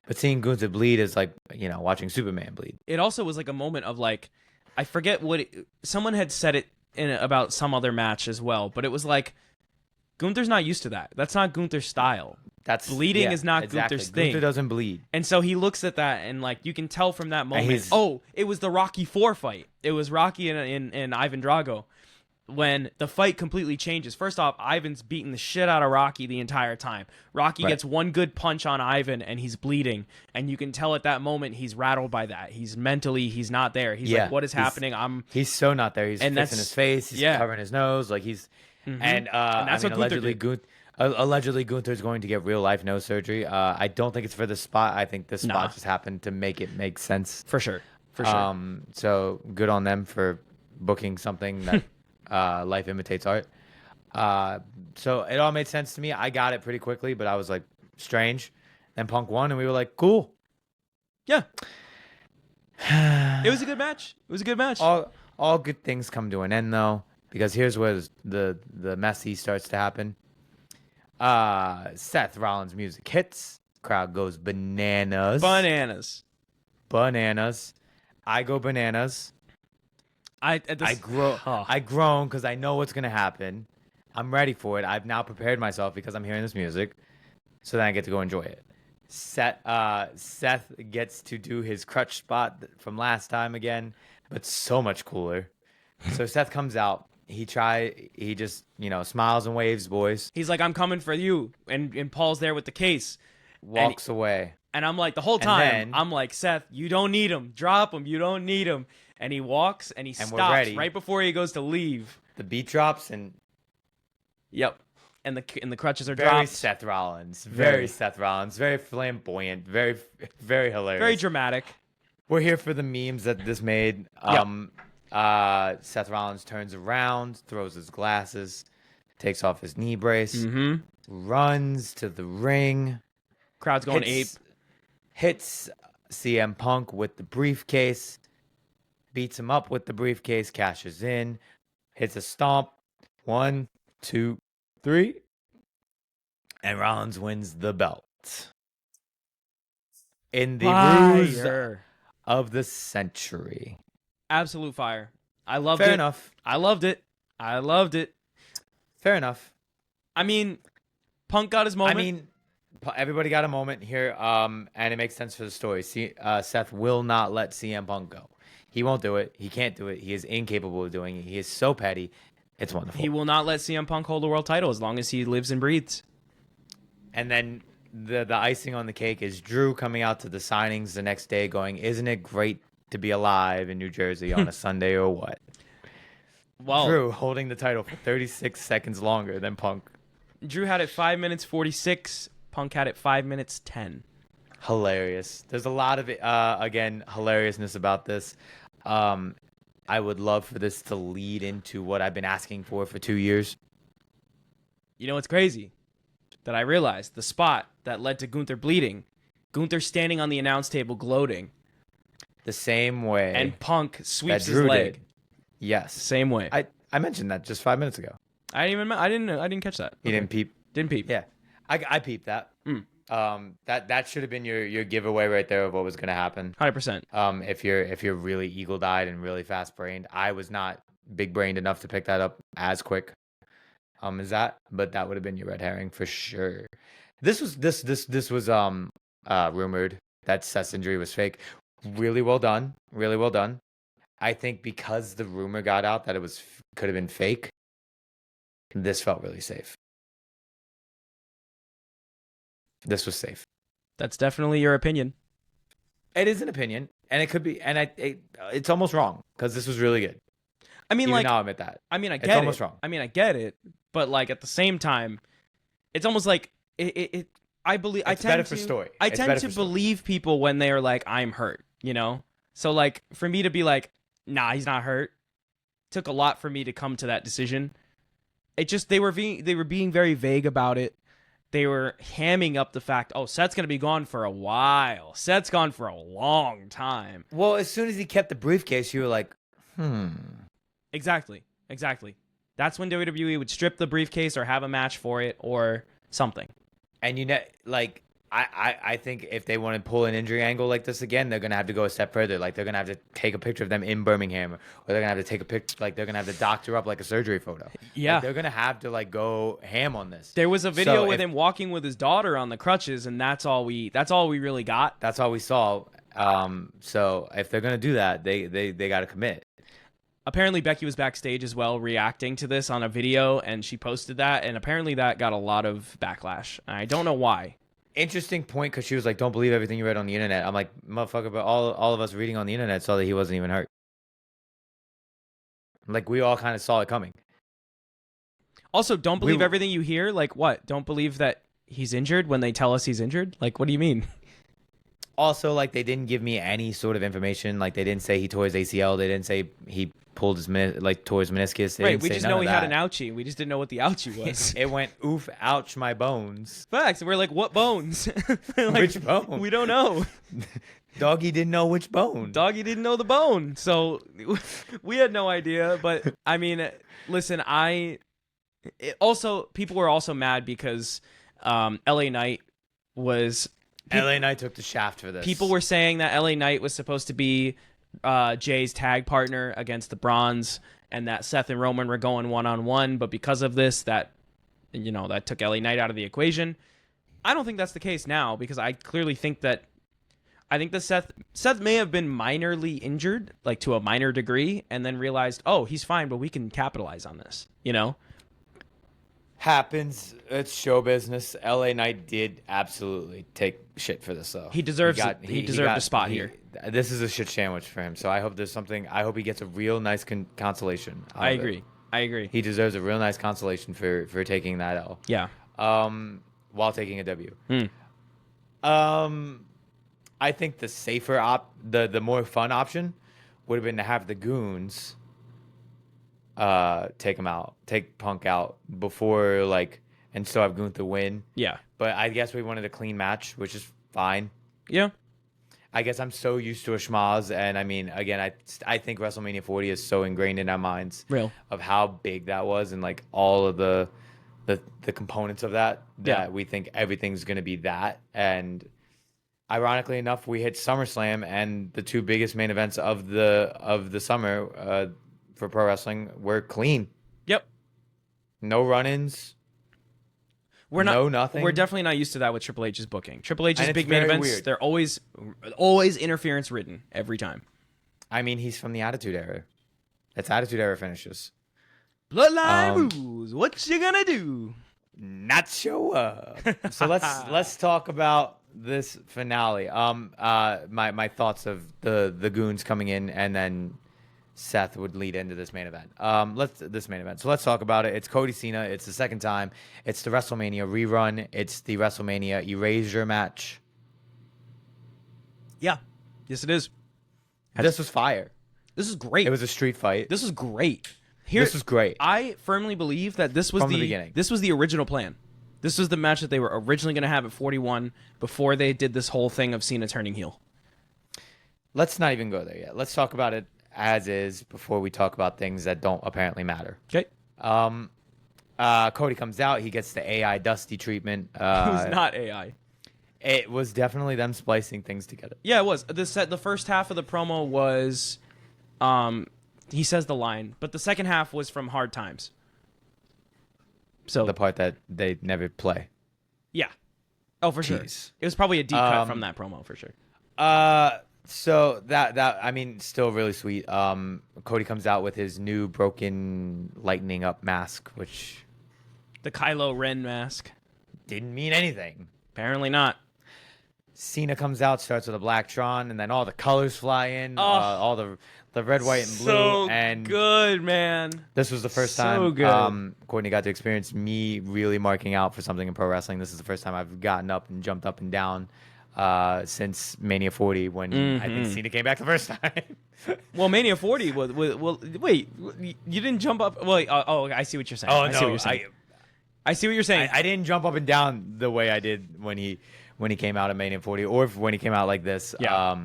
But seeing Gunther bleed is like, watching Superman bleed. It also was like a moment of like, I forget someone had said it about some other match as well, but it was like, Gunther's not used to that. That's not Gunther's style. Bleeding is not exactly. Gunther's thing. Gunther doesn't bleed. And so he looks at that, and like you can tell from that moment, it was the Rocky 4 fight. It was Rocky and Ivan Drago. When the fight completely changes. First off, Ivan's beating the shit out of Rocky the entire time. Rocky gets one good punch on Ivan and he's bleeding. And you can tell at that moment he's rattled by that. He's not there. He's like, what is happening? He's so not there. He's fixing his face. He's covering his nose. Like he's and that's what allegedly Gunther's going to get real life nose surgery. I don't think it's for the spot. I think this spot just happened to make it make sense. For sure. So good on them for booking something that life imitates art. So it all made sense to me. I got it pretty quickly, but I was like, strange. Then Punk won, and we were like, cool. Yeah. It was a good match. All good things come to an end, though, because here's where the messy starts to happen. Seth Rollins' music hits. Crowd goes bananas. Bananas. I go bananas. I groan because I know what's gonna happen. I'm ready for it. I've now prepared myself because I'm hearing this music, so then I get to go enjoy it. Seth gets to do his crutch spot from last time again, but so much cooler. So Seth comes out. He just smiles and waves, boys. He's like, I'm coming for you, and Paul's there with the case. Walks away. And I'm like, the whole time, I'm like, Seth, you don't need him. Drop him. You don't need him. And he walks and he stops right before he goes to leave. The beat drops and yep, and the crutches are very dropped. Seth Rollins, very Seth Rollins, very flamboyant, very very hilarious, very dramatic. We're here for the memes that this made. Seth Rollins turns around, throws his glasses, takes off his knee brace, runs to the ring. Crowd's going ape. Hits CM Punk with the briefcase. Beats him up with the briefcase, cashes in, hits a stomp. 1, 2, 3. And Rollins wins the belt. In the ruse of the century. Absolute fire. I loved it. Fair enough. I loved it. Fair enough. I mean, Punk got his moment. Everybody got a moment here, and it makes sense for the story. Seth will not let CM Punk go. He won't do it. He can't do it. He is incapable of doing it. He is so petty. It's wonderful. He will not let CM Punk hold the world title as long as he lives and breathes. And then the icing on the cake is Drew coming out to the signings the next day going, isn't it great to be alive in New Jersey on a Sunday or what? Well, Drew holding the title for 36 seconds longer than Punk. Drew had it 5 minutes 46. Punk had it 5 minutes 10. Hilarious. There's a lot of again hilariousness about this. I would love for this to lead into what I've been asking for 2 years. You know what's crazy? That I realized the spot that led to Gunther bleeding. Gunther standing on the announce table gloating. The same way. And Punk sweeps that his Drew leg. did. Yes. Same way. I mentioned that just 5 minutes ago. I didn't catch that. You didn't peep? Didn't peep. Yeah. I peeped that. That should have been your giveaway right there of what was going to happen. 100%. If you're really eagle-eyed and really fast-brained, I was not big-brained enough to pick that up as quick as that, but that would have been your red herring for sure. This was rumored that Seth's injury was fake. Really well done. Really well done. I think because the rumor got out that it could have been fake, this felt really safe. This was safe. That's definitely your opinion. It is an opinion, and it could be, and it's almost wrong because this was really good. I mean, Even now, I'll admit that. I mean, I get it's almost it. wrong. I mean, I get it, but like at the same time, it's almost like it I believe It's better for story. I It's tend better to for story. believe people when they are like, I'm hurt, you know? So like for me to be like, nah, he's not hurt, took a lot for me to come to that decision. It just they were being very vague about it. They were hamming up the fact, oh, Seth's gonna be gone for a while. Seth's gone for a long time. Well, as soon as he kept the briefcase, you were like, Exactly. That's when WWE would strip the briefcase or have a match for it or something. And I think if they want to pull an injury angle like this again, they're gonna have to go a step further. Like they're gonna have to take a picture of them in Birmingham, or they're gonna have to take a picture. Like they're gonna have to doctor up like a surgery photo. Yeah, like, they're gonna have to like go ham on this. There was a video with him walking with his daughter on the crutches, and that's all we really got. That's all we saw. So if they're gonna do that, they got to commit. Apparently, Becky was backstage as well, reacting to this on a video, and she posted that, and apparently that got a lot of backlash. I don't know why. Interesting point, because she was like, "Don't believe everything you read on the internet." I'm like, "Motherfucker!" But all of us reading on the internet saw that he wasn't even hurt. Like we all kind of saw it coming. Also, don't believe everything you hear. Like what? Don't believe that he's injured when they tell us he's injured. Like what do you mean? Also, like they didn't give me any sort of information. Like they didn't say he tore his ACL. They didn't say he pulled his tore his meniscus. They Right, we just know he had an ouchie. We just didn't know what the ouchie was. It went oof, ouch, my bones. Facts. We're like, what bones? Like, which bone? We don't know. Doggy didn't know which bone. Doggy didn't know the bone, so we had no idea. But I mean, listen, people were also mad because LA Knight was. LA Knight took the shaft for this. People were saying that LA Knight was supposed to be Jay's tag partner against the Bronze, and that Seth and Roman were going one-on-one, but because of this, that took LA Knight out of the equation. I don't think that's the case now, because I clearly think that Seth may have been minorly injured, like to a minor degree, and then realized, oh, he's fine, but we can capitalize on this, Happens. It's show business. LA Knight did absolutely take shit for this, though. He deserves it. He deserved a spot here. This is a shit sandwich for him. So I hope there's something. I hope he gets a real nice consolation. I agree. He deserves a real nice consolation for taking that L. Yeah. While taking a W. I think the safer the more fun option would have been to have the Goons take Punk out before and still have Gunther win. Yeah. But I guess we wanted a clean match, which is fine. Yeah. I guess I'm so used to a schmaz, and I mean, again, I think WrestleMania 40 is so ingrained in our minds of how big that was, and all of the components of that we think everything's gonna be that. And ironically enough, we hit SummerSlam, and the two biggest main events of the summer for pro wrestling were clean. Yep. No run-ins. Nothing. We're definitely not used to that with Triple H's booking. Triple H's And big main events, weird. they're always interference ridden every time. I mean, he's from the Attitude Era. It's Attitude Era finishes. Bloodline rules. What you gonna do? Not show up. So let's talk about this finale. My thoughts of the Goons coming in and then Seth would lead into this main event. So let's talk about it. It's Cody Cena. It's the second time. It's the WrestleMania rerun. It's the WrestleMania Erasure match. Yeah. Yes, it is. This was fire. This is great. It was a street fight. This is great. This was great. I firmly believe that this was From the beginning. This was the original plan. This was the match that they were originally going to have at 41 before they did this whole thing of Cena turning heel. Let's not even go there yet. Let's talk about it as is before we talk about things that don't apparently matter. Okay. Cody comes out. He gets the AI Dusty treatment. It was not AI. It was definitely them splicing things together. Yeah, it was. The first half of the promo was, he says the line, but the second half was from Hard Times. So The part that they never play. yeah. Oh, for sure. Jeez. It was probably a deep cut from that promo for sure. So that I mean, still really sweet. Cody comes out with his new broken lightning up mask, which The Kylo Ren mask. didn't mean anything. Apparently not. Cena comes out, starts with a black Tron, and then all the colors fly in, all the red, white, and blue. So And good, man. this was the first So time good. Courtney got to experience me really marking out for something in pro wrestling. This is the first time I've gotten up and jumped up and down since Mania 40 when I think Cena came back the first time. Well, Mania 40 was well. Wait, you didn't jump up. Well, I see what you're saying. Oh, I see what you're saying. I see what you're saying. I didn't jump up and down the way I did when he came out at Mania 40, or when he came out like this. Yeah.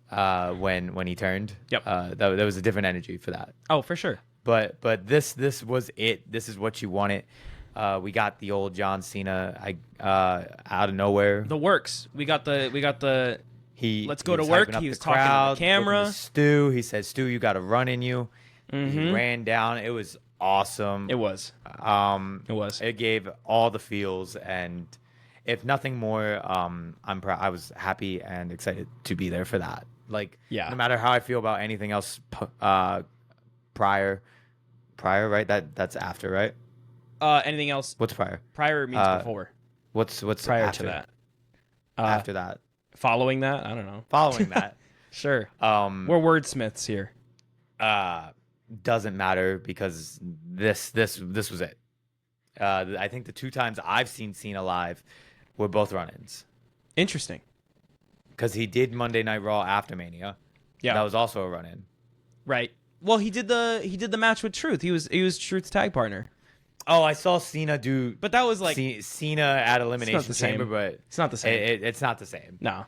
When he turned. Yep. There was a different energy for that. Oh, for sure. But this was it. This is what you wanted. We got the old John Cena out of nowhere. The works. We got the. Let's go to was work. hyping up He was the talking to the crowd, looking camera. to Stu. He said, "Stu, you got to run in you." He ran down. It was awesome. It was. It was. It gave all the feels, and if nothing more, I was happy and excited to be there for that. Like, Yeah. no matter how I feel about anything else, prior, right? That's after, right? Anything else? What's prior? Prior means before. What's Prior after to that. After that, Following that, I don't know. following that, Sure. We're wordsmiths here. doesn't matter because this was it. I think the two times I've seen Cena live were both run-ins. Interesting. Because he did Monday Night Raw after Mania. Yeah. That was also a run-in. Right. Well, he did the match with Truth. He was Truth's tag partner. Oh, I saw Cena do. But that was like Cena at Elimination the same. Chamber, but It's not the same. It's not the same. No.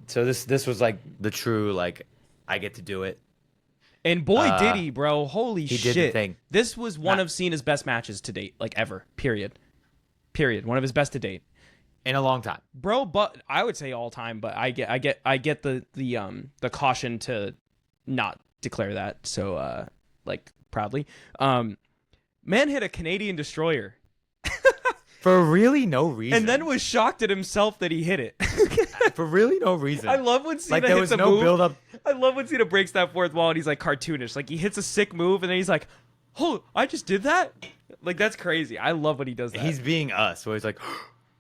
So this was like the true like I get to do it. And boy, did he, bro. Holy he shit. did the thing. This was one of Cena's best matches to date, like ever. Period. One of his best to date. In a long time. Bro, but I would say all time, but I get the caution to not declare that so like proudly. Man hit a Canadian destroyer. For really no reason. And then was shocked at himself that he hit it. For really no reason. I love when Cena like there hits was a no move. build up. I love when Cena breaks that fourth wall and he's like cartoonish. Like he hits a sick move and then he's like, "Oh, I just did that." Like that's crazy. I love when he does that. He's being us, where he's like,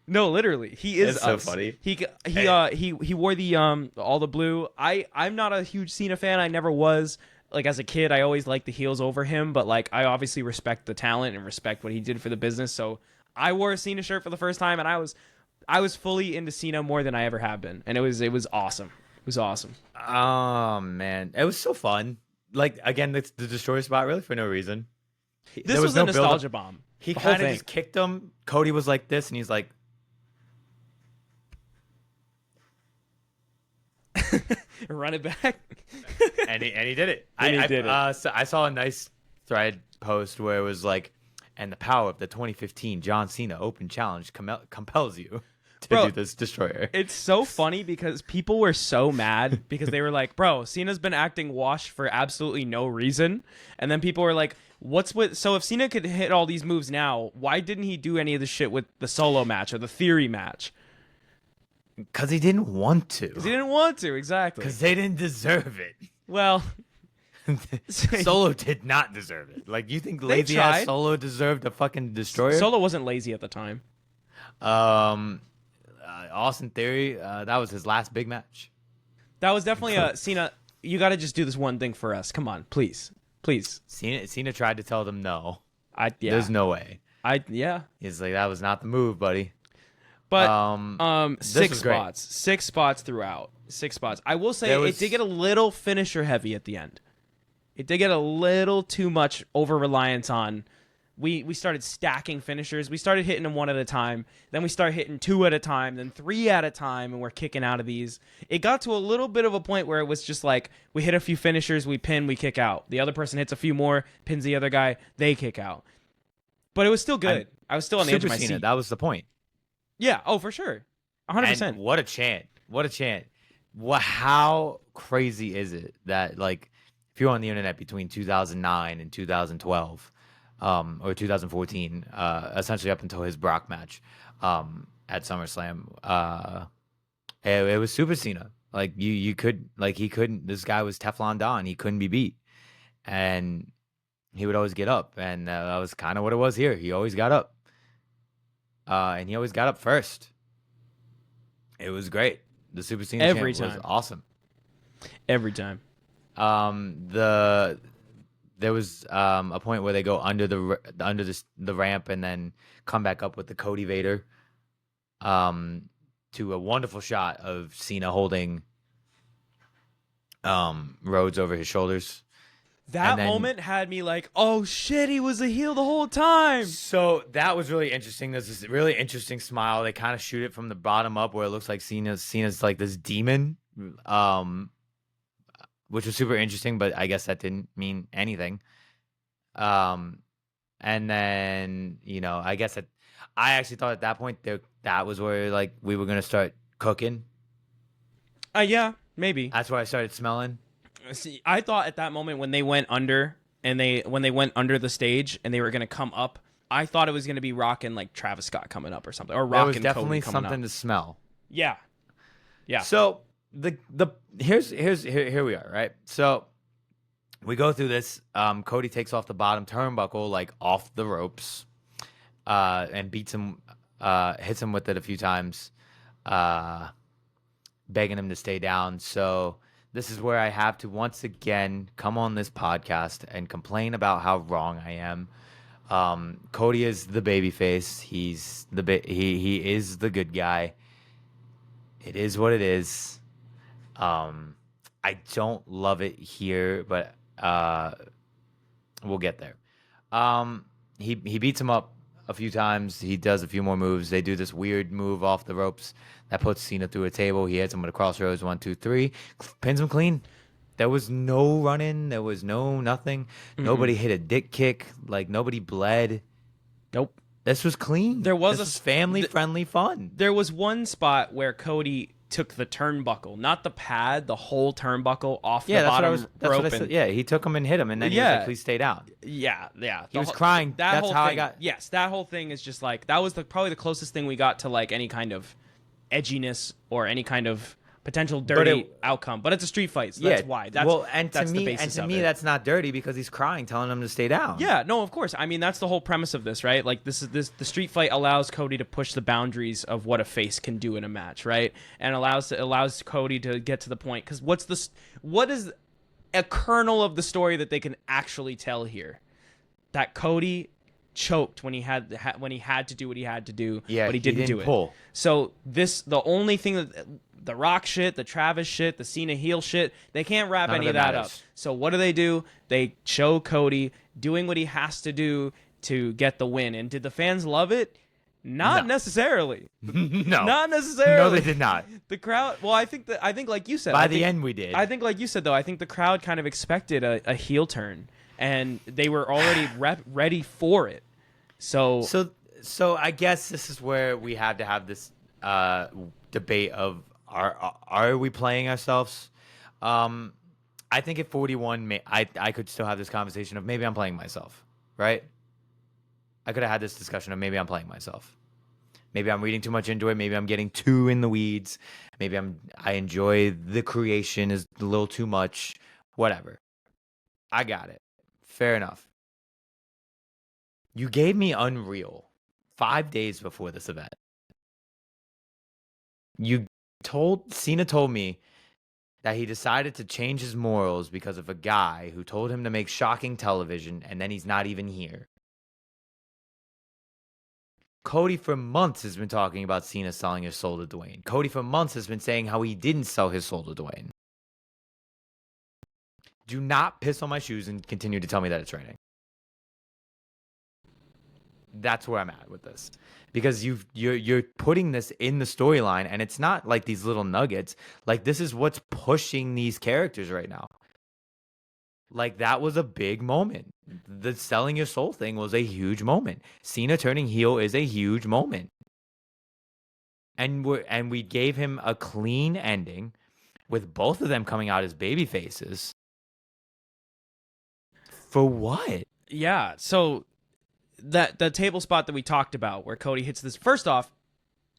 no, literally, he is. That's so us. funny. He wore the all the blue. I'm not a huge Cena fan. I never was. Like as a kid, I always liked the heels over him, but like I obviously respect the talent and respect what he did for the business. So I wore a Cena shirt for the first time, and I was fully into Cena more than I ever have been, and it was awesome. It was awesome. oh man, it was so fun. Like again, the destroyer spot really for no reason. This was a nostalgia bomb. He The whole kind of thing. just kicked him. Cody was like this, and he's like, Run it back. and he did it. And he did it. So I saw a nice thread post where it was like, and the power of the 2015 John Cena Open Challenge compels you to do this destroyer. It's so funny because people were so mad because they were like, "Bro, Cena's been acting washed for absolutely no reason." And then people were like, so if Cena could hit all these moves now, why didn't he do any of the shit with the solo match or the theory match?" Because he didn't want to. Because he didn't want to, exactly. Because they didn't deserve it. Well, Solo did not deserve it. Like, you think They lazy ass tried. Solo deserved a fucking destroyer? Solo wasn't lazy at the time. Austin Theory, that was his last big match. That was definitely a Cena. you got to just do this one thing for us. Come on, please. Cena tried to tell them no. Yeah. There's no way. Yeah. He's like, that was not the move, buddy. But this six was great. spots. 6 spots throughout. 6 spots. I will say There it was- did get a little finisher heavy at the end. It did get a little too much over reliance on. We started stacking finishers. We started hitting them one at a time. Then we started hitting 2 at a time. Then 3 at a time, and we're kicking out of these. It got to a little bit of a point where it was just like we hit a few finishers, we pin, we kick out. The other person hits a few more, pins the other guy, they kick out. But it was still good. I was still on the edge of my Super Cena, seat. that was the point. Yeah. Oh, for sure. 100%. And what a chant! What a chant! How crazy is it that, like, if you're on the internet between 2009 and 2012, or 2014, essentially up until his Brock match, at SummerSlam, it was Super Cena. Like you could, like, he couldn't. This guy was Teflon Don. He couldn't be beat, and he would always get up, and that was kind of what it was here. He always got up, and he always got up first. It was great. The Super Cena Every chant was time. awesome. Every time. There was a point where they go under the ramp and then come back up with the Cody Vader, to a wonderful shot of Cena holding Rhodes over his shoulders. That And then- moment had me like, oh shit, he was a heel the whole time. So that was really interesting. There's this really interesting smile. They kind of shoot it from the bottom up where it looks like Cena's like this demon, which was super interesting, but I guess that didn't mean anything. And then, I guess I actually thought at that point that was where, like, we were gonna start cooking. Yeah, maybe. That's where I started smelling. See, I thought at that moment when they went under when they went under the stage and they were gonna come up, I thought it was gonna be Rock and like Travis Scott coming up or something, or There Rock was and definitely Cody coming something up. to smell. Yeah. So here we are, right? So we go through this. Cody takes off the bottom turnbuckle, like off the ropes, and beats him, hits him with it a few times, begging him to stay down. So this is where I have to once again come on this podcast and complain about how wrong I am. Cody is the babyface. He's he is the good guy. It is what it is. I don't love it here, but we'll get there. He beats him up a few times. He does a few more moves. They do this weird move off the ropes that puts Cena through a table. He hits him with a crossroads, 1, 2, 3, pins him clean. There was no running. There was no nothing. Mm-hmm. Nobody hit a dick kick. Like, nobody bled. Nope. This was clean. There was this family-friendly fun. There was one spot where Cody took the turnbuckle, not the pad, the whole turnbuckle off the bottom that's rope. what I said. Yeah, he took him and hit him, and then he was like, "Please stay down." Yeah. He was crying. That's whole how I thing, got. Yes, that whole thing is just like that was probably the closest thing we got to like any kind of edginess or any kind of potential dirty outcome. But it's a street fight, so that's why. That's that's the basis of it. That's not dirty because he's crying, telling him to stay down. Yeah, no, of course. I mean, that's the whole premise of this, right? Like, the street fight allows Cody to push the boundaries of what a face can do in a match, right? And allows Cody to get to the point. Because what is a kernel of the story that they can actually tell here? That Cody choked when he had to do what he had to do, but he didn't do it. Pull. So the only thing that the Rock shit, the Travis shit, the Cena heel shit, they can't wrap None any of of it that up. matters. So what do? They show Cody doing what he has to do to get the win. And did the fans love it? Not necessarily. No, Not necessarily. No, they did not. The crowd. Well, I think like you said. By the end, we did. I think, like you said, though, I think the crowd kind of expected a heel turn, and they were already ready for it. So I guess this is where we had to have this debate of are we playing ourselves? I think at 41, I could still have this conversation of maybe I'm playing myself, right? I could have had this discussion of maybe I'm playing myself. Maybe I'm reading too much into it. Maybe I'm getting too in the weeds. Maybe I enjoy the creation is a little too much. Whatever. I got it. Fair enough. You gave me Unreal 5 days before this event. Cena told me that he decided to change his morals because of a guy who told him to make shocking television and then he's not even here. Cody for months has been talking about Cena selling his soul to Dwayne. Cody for months has been saying how he didn't sell his soul to Dwayne. Do not piss on my shoes and continue to tell me that it's raining. That's where I'm at with this, because you're putting this in the storyline, and it's not like these little nuggets. Like, this is what's pushing these characters right now. Like, that was a big moment. The selling your soul thing was a huge moment. Cena turning heel is a huge moment, and we gave him a clean ending with both of them coming out as baby faces. For what? Yeah, so that the table spot that we talked about where Cody hits this, first off,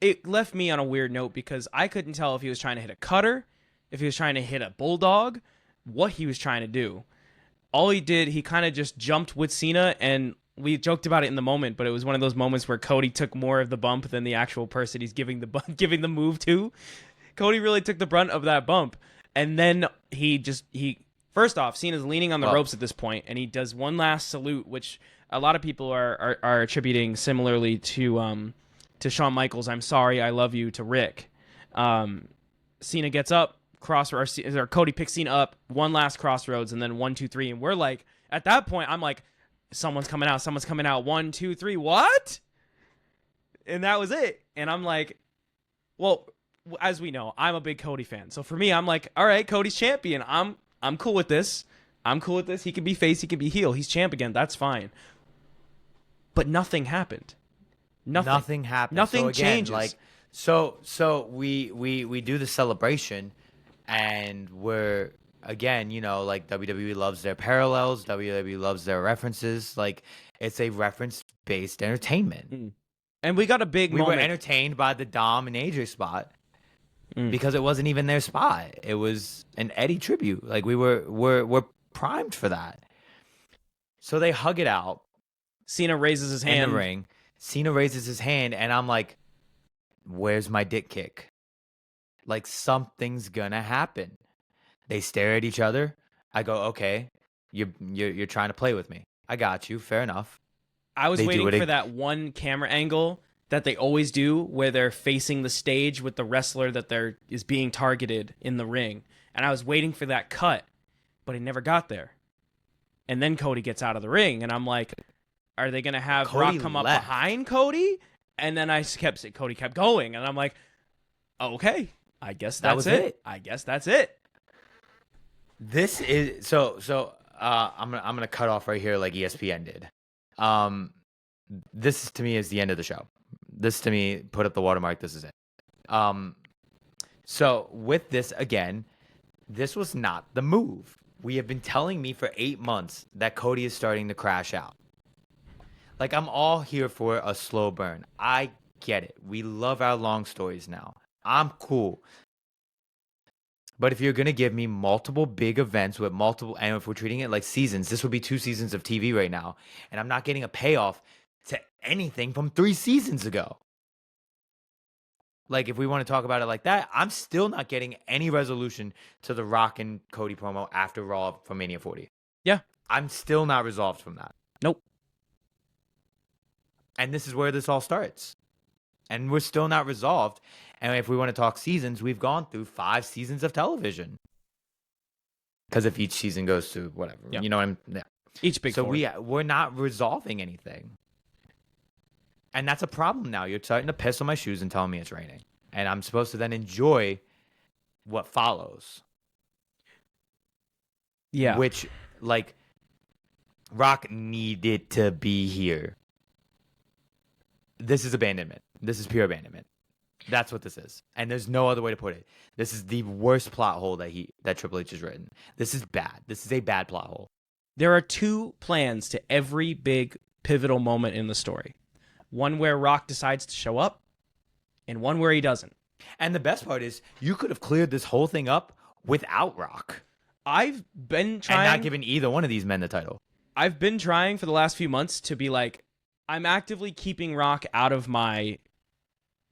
it left me on a weird note because I couldn't tell if he was trying to hit a cutter, if he was trying to hit a bulldog, what he was trying to do. All he did, he kind of just jumped with Cena, and we joked about it in the moment, but it was one of those moments where Cody took more of the bump than the actual person he's giving the move to. Cody really took the brunt of that bump, and then he first off, Cena's leaning on the ropes at this point, and he does one last salute, which a lot of people are attributing similarly to Shawn Michaels' "I'm sorry, I love you" to Rick. Cena gets up, Cody picks Cena up, one last crossroads, and then 1, 2, 3, and we're like, at that point, I'm like, someone's coming out, 1, 2, 3, what? And that was it. And I'm like, well, as we know, I'm a big Cody fan, so for me, I'm like, all right, Cody's champion. I'm cool with this. He can be face, he can be heel. He's champ again. That's fine. But nothing happened. Nothing happened. Nothing changes. Like, so we do the celebration, and we're, again, like, WWE loves their parallels. WWE loves their references. Like, it's a reference-based entertainment. And we got a big moment. We were entertained by the Dom and AJ spot. Because it wasn't even their spot. It was an Eddie tribute. Like, we're primed for that. So they hug it out. Cena raises his hand in the ring. Cena raises his hand, and I'm like, where's my dick kick? Like, something's gonna happen. They stare at each other. I go, okay, you're trying to play with me. I got you. Fair enough. I was waiting for that one camera angle that they always do where they're facing the stage with the wrestler that is being targeted in the ring. And I was waiting for that cut, but it never got there. And then Cody gets out of the ring, and I'm like, are they going to have Cody Rock come up left behind Cody? And then Cody kept going, and I'm like, okay, I guess that's it. I guess that's it. This is so I'm gonna cut off right here like ESPN did. This to me is the end of the show. This to me, put up the watermark. This is it. So with this, again, this was not the move. We have been telling me for 8 months that Cody is starting to crash out. Like, I'm all here for a slow burn. I get it. We love our long stories now. I'm cool. But if you're going to give me multiple big events with multiple, and if we're treating it like seasons, this would be 2 seasons of TV right now. And I'm not getting a payoff to anything from 3 seasons ago. Like, if we want to talk about it like that, I'm still not getting any resolution to the Rock and Cody promo after Raw from Mania 40. Yeah. I'm still not resolved from that. Nope. And this is where this all starts. And we're still not resolved. And if we want to talk seasons, we've gone through 5 seasons of television. Because if each season goes to whatever, you know what I'm... Yeah. Each big So four. we're not resolving anything. And that's a problem now. You're starting to piss on my shoes and telling me it's raining. And I'm supposed to then enjoy what follows. Yeah. Which, like, Rock needed to be here. This is abandonment. This is pure abandonment. That's what this is. And there's no other way to put it. This is the worst plot hole that Triple H has written. This is bad. This is a bad plot hole. There are 2 plans to every big pivotal moment in the story. One where Rock decides to show up, and one where he doesn't. And the best part is, you could have cleared this whole thing up without Rock. I've been trying... And not giving either one of these men the title. I've been trying for the last few months to be like, I'm actively keeping Rock out of my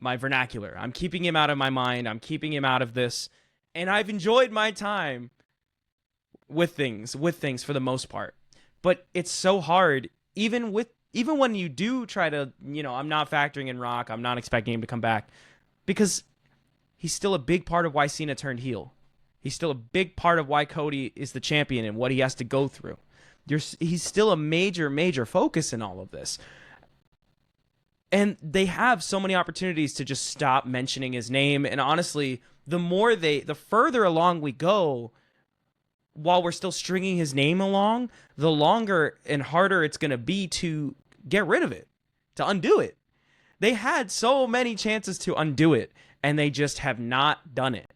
vernacular. I'm keeping him out of my mind. I'm keeping him out of this. And I've enjoyed my time with things for the most part. But it's so hard, even when you do try to, I'm not factoring in Rock. I'm not expecting him to come back because he's still a big part of why Cena turned heel. He's still a big part of why Cody is the champion and what he has to go through. He's still a major focus in all of this. And they have so many opportunities to just stop mentioning his name. And honestly, the further along we go, while we're still stringing his name along, the longer and harder it's going to be to get rid of it, to undo it. They had so many chances to undo it, and they just have not done it.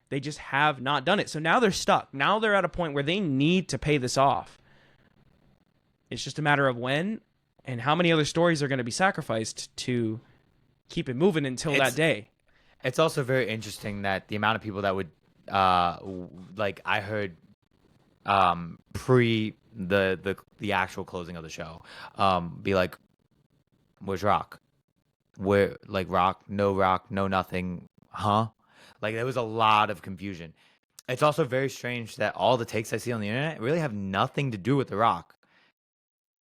They just have not done it. So now they're stuck. Now they're at a point where they need to pay this off. It's just a matter of when and how many other stories are going to be sacrificed to keep it moving until that day. It's also very interesting that the amount of people that would, I heard pre the actual closing of the show, be like, "Where's Rock? Where Rock? No nothing, huh?" Like there was a lot of confusion. It's also very strange that all the takes I see on the internet really have nothing to do with The Rock.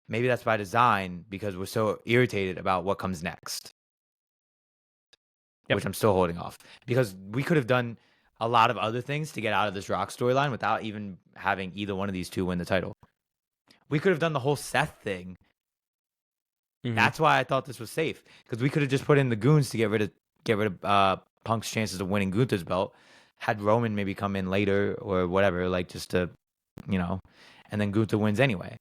Maybe that's by design because we're so irritated about what comes next. Yep. Which I'm still holding off. Because we could have done a lot of other things to get out of this Rock storyline without even having either one of these two win the title. We could have done the whole Seth thing. Mm-hmm. That's why I thought this was safe. Because we could have just put in the goons to get rid of Punk's chances of winning Gunther's belt. Had Roman maybe come in later or whatever, just to, and then Gunther wins anyway.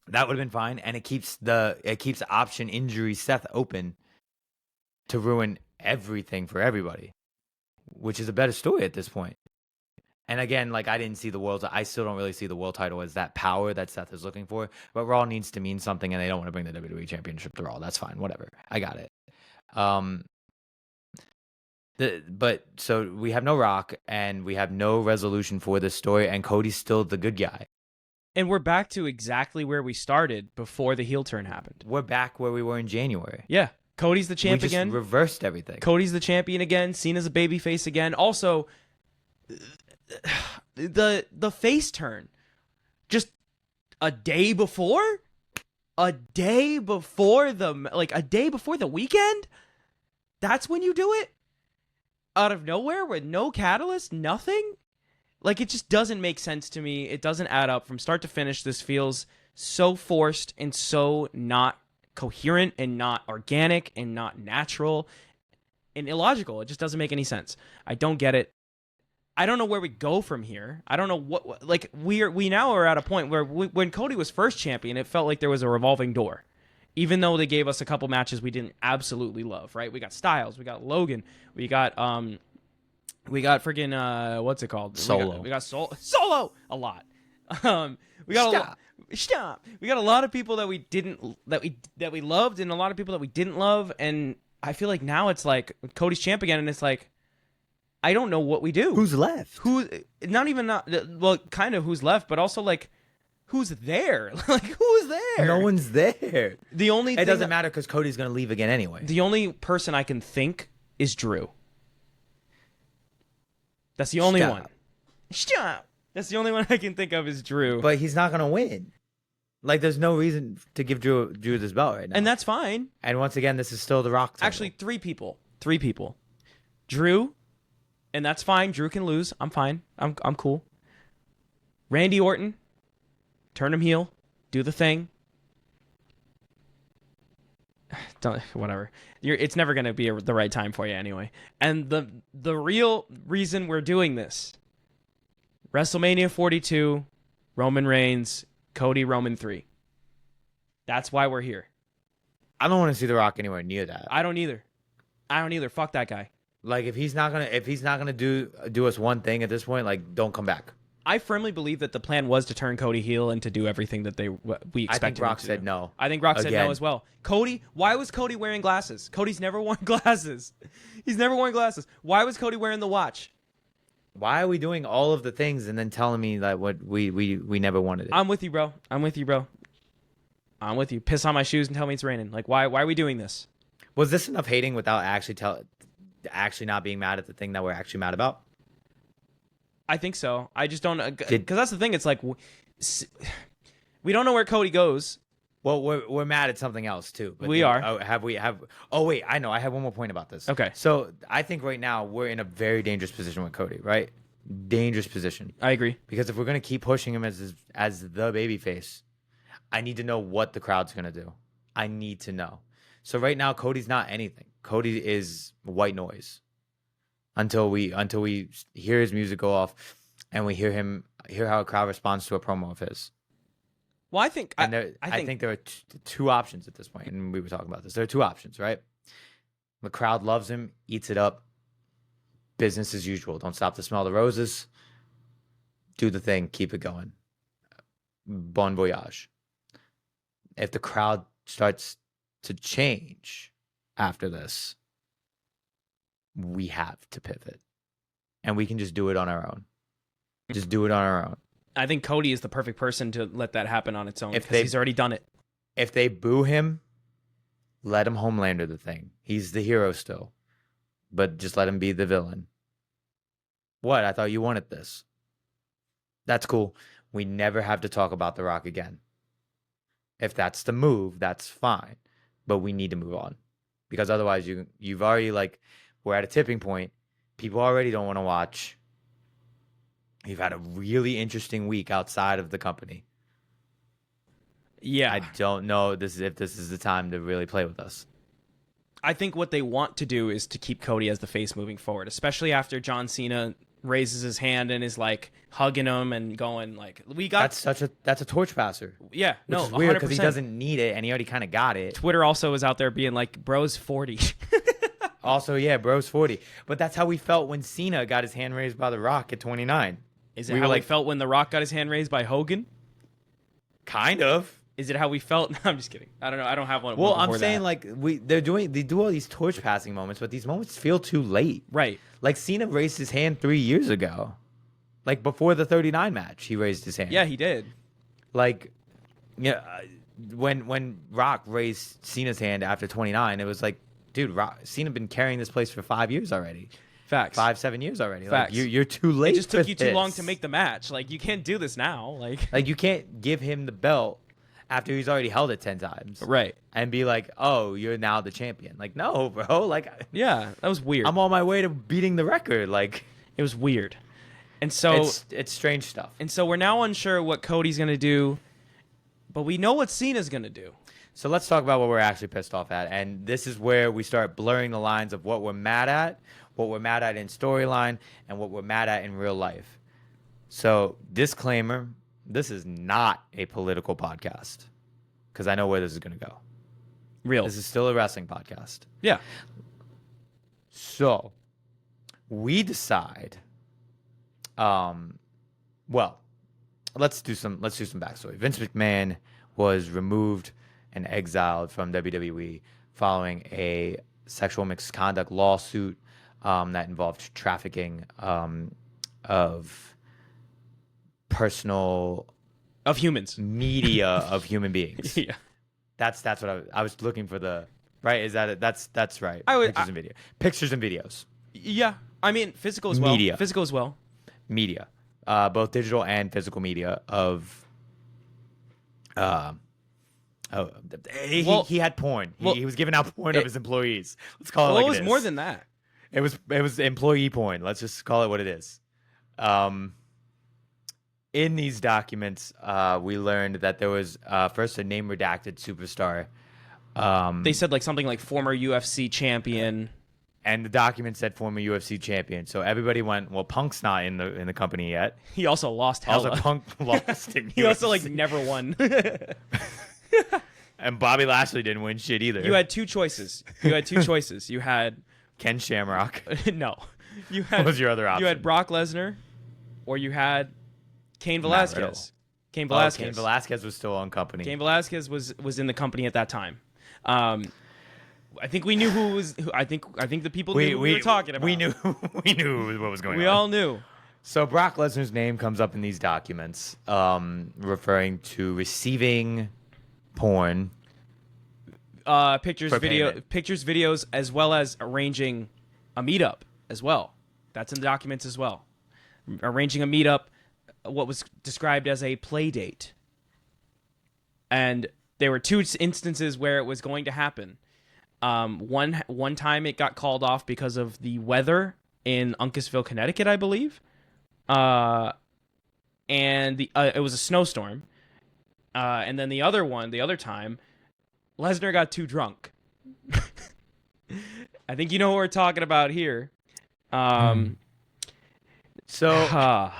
That would have been fine, and it keeps option injury Seth open to ruin everything for everybody, which is a better story at this point. And again, I didn't see I still don't really see the world title as that power that Seth is looking for. But Raw needs to mean something, and they don't want to bring the WWE Championship to Raw. That's fine, whatever. I got it. So we have no Rock, and we have no resolution for this story, and Cody's still the good guy. And we're back to exactly where we started before the heel turn happened. We're back where we were in January. Yeah. Cody's the champ again. We just reversed everything. Cody's the champion again. Cena's a babyface again. Also, the face turn. Just a day before? A day before the weekend? That's when you do it? Out of nowhere with no catalyst? Nothing? It just doesn't make sense to me. It doesn't add up from start to finish. This feels so forced and so not coherent and not organic and not natural and illogical. It just doesn't make any sense. I don't get it. I don't know where we go from here. I don't know what we now are at a point where when Cody was first champion, it felt like there was a revolving door. Even though they gave us a couple matches we didn't absolutely love, right? We got Styles, we got Logan, we got friggin' what's it called? Solo. We got Solo a lot. We got We got a lot of people that we loved and a lot of people that we didn't love, and I feel like now it's like Cody's champ again, and it's like I don't know what we do. Who's left? Kind of who's left, but also who's there? Who's there? No one's there. It doesn't matter because Cody's gonna leave again anyway. The only person I can think is Drew. That's the only one. Stop. That's the only one I can think of is Drew. But he's not gonna win. There's no reason to give Drew this belt right now. And that's fine. And once again, this is still the Rock title. Actually, three people. Drew, and that's fine. Drew can lose. I'm fine. I'm cool. Randy Orton, turn him heel, do the thing. Whatever. It's never going to be the right time for you anyway. And the real reason we're doing this, WrestleMania 42, Roman Reigns, Cody, Roman 3. That's why we're here. I don't want to see The Rock anywhere near that. I don't either. Fuck that guy. If he's not gonna do us one thing at this point, don't come back. I firmly believe that the plan was to turn Cody heel and to do everything that we expected. I think Rock said no. I think Rock said no as well. Cody, why was Cody wearing glasses? Cody's never worn glasses. He's never worn glasses. Why was Cody wearing the watch? Why are we doing all of the things and then telling me what we never wanted it? I'm with you, bro. I'm with you. Piss on my shoes and tell me it's raining. Why are we doing this? Was this enough hating without actually actually not being mad at the thing that we're actually mad about? I think so. I just don't, because that's the thing. It's like we don't know where Cody goes. Well, we're mad at something else too. But We are. Oh wait, I know. I have one more point about this. Okay. So I think right now we're in a very dangerous position with Cody. Right? Dangerous position. I agree. Because if we're gonna keep pushing him as the babyface, I need to know what the crowd's gonna do. I need to know. So right now, Cody's not anything. Cody is white noise until we hear his music go off, and we hear how a crowd responds to a promo of his. Well, I think I think there are two options at this point, and we were talking about this. There are two options, right? The crowd loves him, eats it up. Business as usual. Don't stop to smell the roses. Do the thing. Keep it going. Bon voyage. If the crowd starts to change after this, we have to pivot. And we can just do it on our own. Just do it on our own. I think Cody is the perfect person to let that happen on its own If because he's already done it. If they boo him, let him Homelander the thing. He's the hero still. But just let him be the villain. What? I thought you wanted this. That's cool. We never have to talk about The Rock again. If that's the move, that's fine. But we need to move on. Because otherwise you've already, like, we're at a tipping point. People already don't want to watch. You've had a really interesting week outside of the company. Yeah. I don't know if this is the time to really play with us. I think what they want to do is to keep Cody as the face moving forward, especially after John Cena raises his hand and is like hugging him and going like, "We got." That's a torch passer. Yeah, which no, is weird because 100%. he doesn't need it and he already kind of got it. Twitter also is out there being like, "Bro's 40." Also, yeah, bro's 40. But that's how we felt when Cena got his hand raised by The Rock at 29. Is it how we felt when The Rock got his hand raised by Hogan? Kind of. Is it how we felt? No, I'm just kidding. I don't know. I don't have one. Well, one I'm saying that. like they do all these torch passing moments, but these moments feel too late. Right. Like Cena raised his hand 3 years ago. Like before the 39 match, he raised his hand. Yeah, he did. Like, yeah, when Rock raised Cena's hand after 29, it was like, dude, Cena been carrying this place for 5 years already. Facts. 5-7 years already. Facts. Like, you're too late. It just took you too this. long to make the match. Like you can't do this now. Like you can't give him the belt after he's already held it 10 times. Right. And be like, oh, you're now the champion. Like, no, bro. Like, yeah, that was weird. I'm on my way to beating the record. Like, it was weird. And so it's strange stuff. And so we're now unsure what Cody's gonna do, but we know what Cena's gonna do. So let's talk about what we're actually pissed off at. And this is where we start blurring the lines of what we're mad at in storyline, and what we're mad at in real life. So, disclaimer, this is not a political podcast. Because I know where this is going to go. Real. This is still a wrestling podcast. Yeah. So, we decide, well, let's do some backstory. Vince McMahon was removed and exiled from WWE following a sexual misconduct lawsuit that involved trafficking of personal of humans, media of human beings. Yeah, that's what I was looking for. The right is that it? That's right. Pictures and videos. Yeah, I mean physical as well. Media. Physical as well. Media, both digital and physical media of. He had porn. He was giving out porn of his employees. Let's call it like it is. It was more than that. It was employee porn. Let's just call it what it is. In these documents, we learned that there was first a name redacted superstar. They said like something like former UFC champion, and the document said former UFC champion. So everybody went, well, Punk's not in the company yet. He also lost hella. Also, Punk lost in He also like never won. And Bobby Lashley didn't win shit either. You had two choices. You had Ken Shamrock. No. What was your other option? You had Brock Lesnar, or you had Cain Velasquez. Cain Velasquez was still on company. Cain Velasquez was in the company at that time. I think we knew who was. I think the people knew who we were talking about. We knew what was going on. We all knew. So Brock Lesnar's name comes up in these documents, referring to receiving porn, pictures, videos, as well as arranging a meetup as well. That's in the documents as well. Arranging a meetup, what was described as a play date. And there were 2 instances where it was going to happen. One time it got called off because of the weather in Uncasville, Connecticut, I believe. And it was a snowstorm. And then the other time, Lesnar got too drunk. I think you know what we're talking about here. So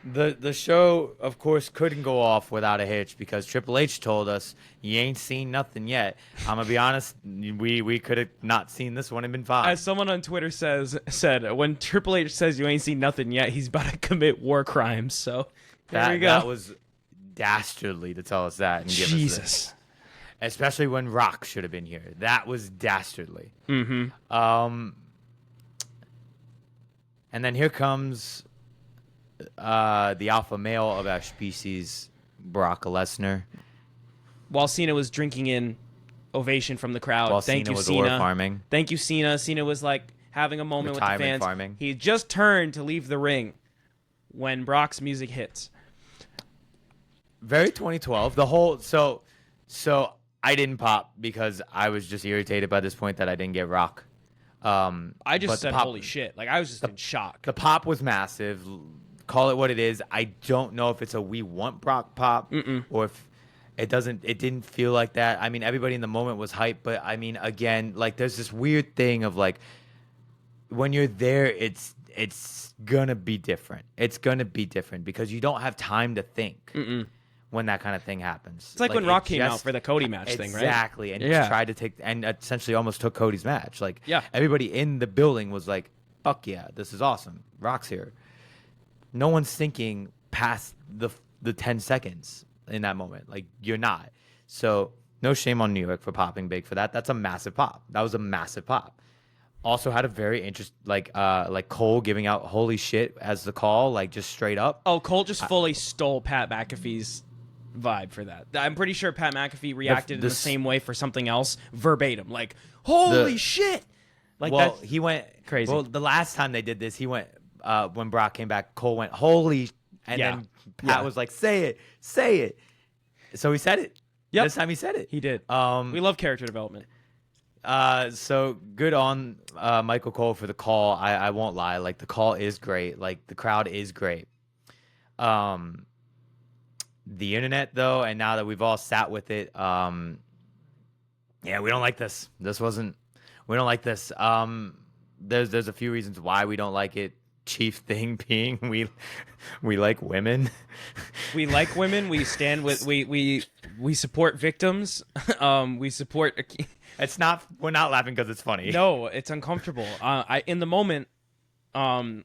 the show, of course, couldn't go off without a hitch because Triple H told us, you ain't seen nothing yet. I'm going to be honest, we could have not seen this one and been fine. As someone on Twitter said, when Triple H says you ain't seen nothing yet, he's about to commit war crimes. So there we go. That was dastardly to tell us that and give us this. Especially when Rock should have been here. That was dastardly. Mm-hmm. And then here comes the alpha male of our species, Brock Lesnar. While Cena was drinking in ovation from the crowd. While Thank Cena you, was Cena. ore farming. Thank you, Cena. Cena was like having a moment with the Retirement fans. farming. He just turned to leave the ring when Brock's music hits. Very 2012. The whole so I didn't pop because I was just irritated by this point that I didn't get Rock. I just but said holy shit. Like I was just in shock. The pop was massive. Call it what it is. I don't know if it's a we want Brock pop or if it didn't feel like that. I mean, everybody in the moment was hyped, but I mean, again, like there's this weird thing of like when you're there, it's gonna be different. It's gonna be different because you don't have time to think when that kind of thing happens. It's like when Rock came out for the Cody match thing, right? Exactly, and tried to take and essentially almost took Cody's match. Like, everybody in the building was like, "Fuck yeah, this is awesome. Rock's here." No one's thinking past the 10 seconds in that moment. Like, you're not. So, no shame on New York for popping big for that. That's a massive pop. That was a massive pop. Also had a very interesting, like Cole giving out "holy shit" as the call, like just straight up. Oh, Cole just fully stole Pat McAfee's vibe for that. I'm pretty sure Pat McAfee reacted in the same way for something else, verbatim, like "holy shit." Like well, he went crazy. Well, the last time they did this, he went when Brock came back. Cole went "holy," and then Pat was like, "Say it, say it." So he said it. Yep. This time he said it. He did. We love character development. So good on Michael Cole for the call. I won't lie. Like, the call is great. Like, the crowd is great. The internet, though, and now that we've all sat with it, we don't like this. We don't like this. There's a few reasons why we don't like it. Chief thing being we like women. We like women. We stand with we support victims. We support. It's not. We're not laughing because it's funny. No, it's uncomfortable. In the moment, the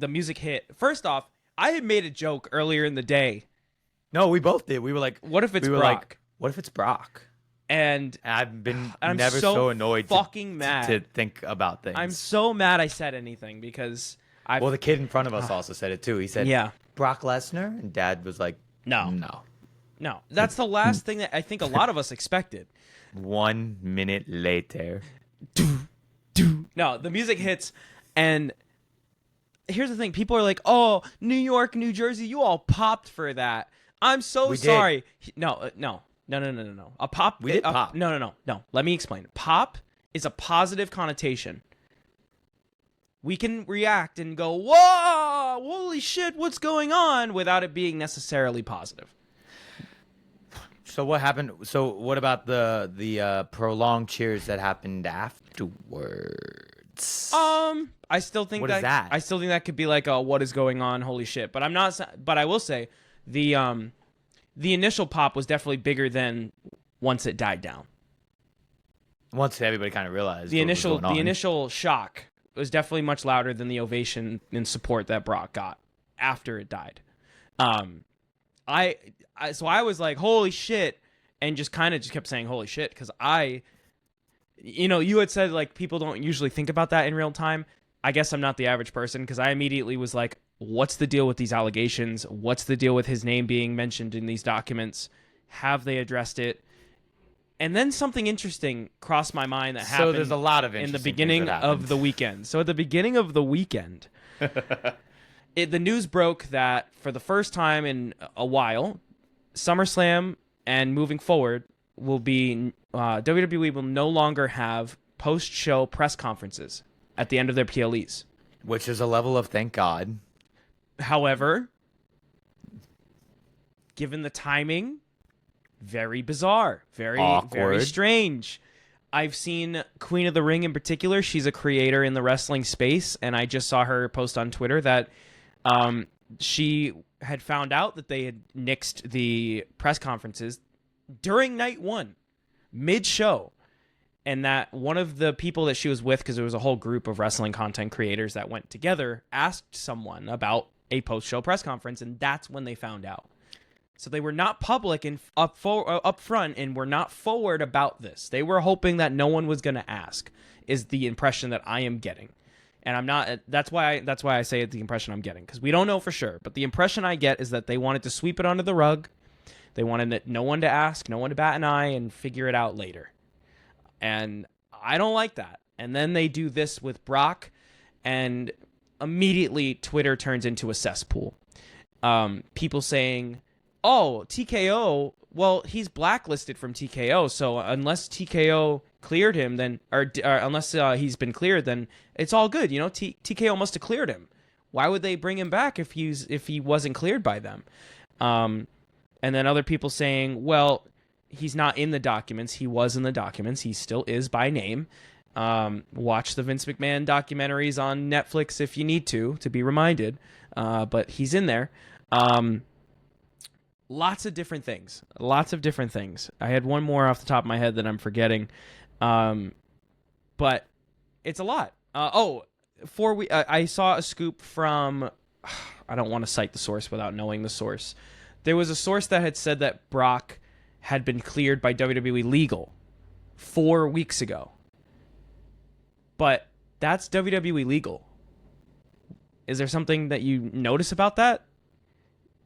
music hit. First off, I had made a joke earlier in the day. No, we both did. We were like, "What if it's Brock?" Like, what if it's Brock? And I've been I'm never so annoyed mad to think about things. I'm so mad I said anything because well, the kid in front of us also said it too. He said, Brock Lesnar, and Dad was like, no. That's the last thing that I think a lot of us expected. 1 minute later, no, the music hits, and here's the thing: people are like, "Oh, New York, New Jersey, you all popped for that." I'm so sorry. No. A pop. We did pop. No. Let me explain. Pop is a positive connotation. We can react and go, "Whoa, holy shit, what's going on?" without it being necessarily positive. So what happened? So what about the prolonged cheers that happened afterwards? I still think what is that? I still think that could be like a "what is going on? Holy shit!" But I'm not. But I will say the initial pop was definitely bigger than once it died down. Once everybody kind of realized the initial shock was definitely much louder than the ovation and support that Brock got after it died. I was like, "Holy shit," and just kept saying "holy shit" because you had said like people don't usually think about that in real time. I guess I'm not the average person because I immediately was like, what's the deal with these allegations? What's the deal with his name being mentioned in these documents? Have they addressed it? And then something interesting crossed my mind that So happened there's a lot of in the interesting things that beginning of the happened. weekend. So at the beginning of the weekend, the news broke that for the first time in a while, SummerSlam and moving forward will be WWE will no longer have post-show press conferences at the end of their PLEs. Which is a level of thank God. However, given the timing, very bizarre, very Awkward. strange. I've seen Queen of the Ring in particular. She's a creator in the wrestling space, and I just saw her post on Twitter that she had found out that they had nixed the press conferences during night one, mid-show, and that one of the people that she was with, because there was a whole group of wrestling content creators that went together, asked someone about a post-show press conference, and that's when they found out. So they were not public and up front, and were not forward about this. They were hoping that no one was going to ask, is the impression that I am getting. And I'm not. That's why I say it's the impression I'm getting, because we don't know for sure. But the impression I get is that they wanted to sweep it under the rug. They wanted no one to ask, no one to bat an eye, and figure it out later. And I don't like that. And then they do this with Brock, and immediately Twitter turns into a cesspool. People saying, oh, TKO, well, he's blacklisted from TKO, so unless TKO cleared him, then, or unless he's been cleared, then it's all good. You know, TKO must have cleared him. Why would they bring him back if he wasn't cleared by them? And then other people saying, well, he's not in the documents. He was in the documents. He still is by name. Watch the Vince McMahon documentaries on Netflix if you need to be reminded. But he's in there. Lots of different things. I had one more off the top of my head that I'm forgetting. But it's a lot. I saw a scoop from, I don't want to cite the source without knowing the source. There was a source that had said that Brock had been cleared by WWE Legal 4 weeks ago. But that's WWE Legal. Is there something that you notice about that?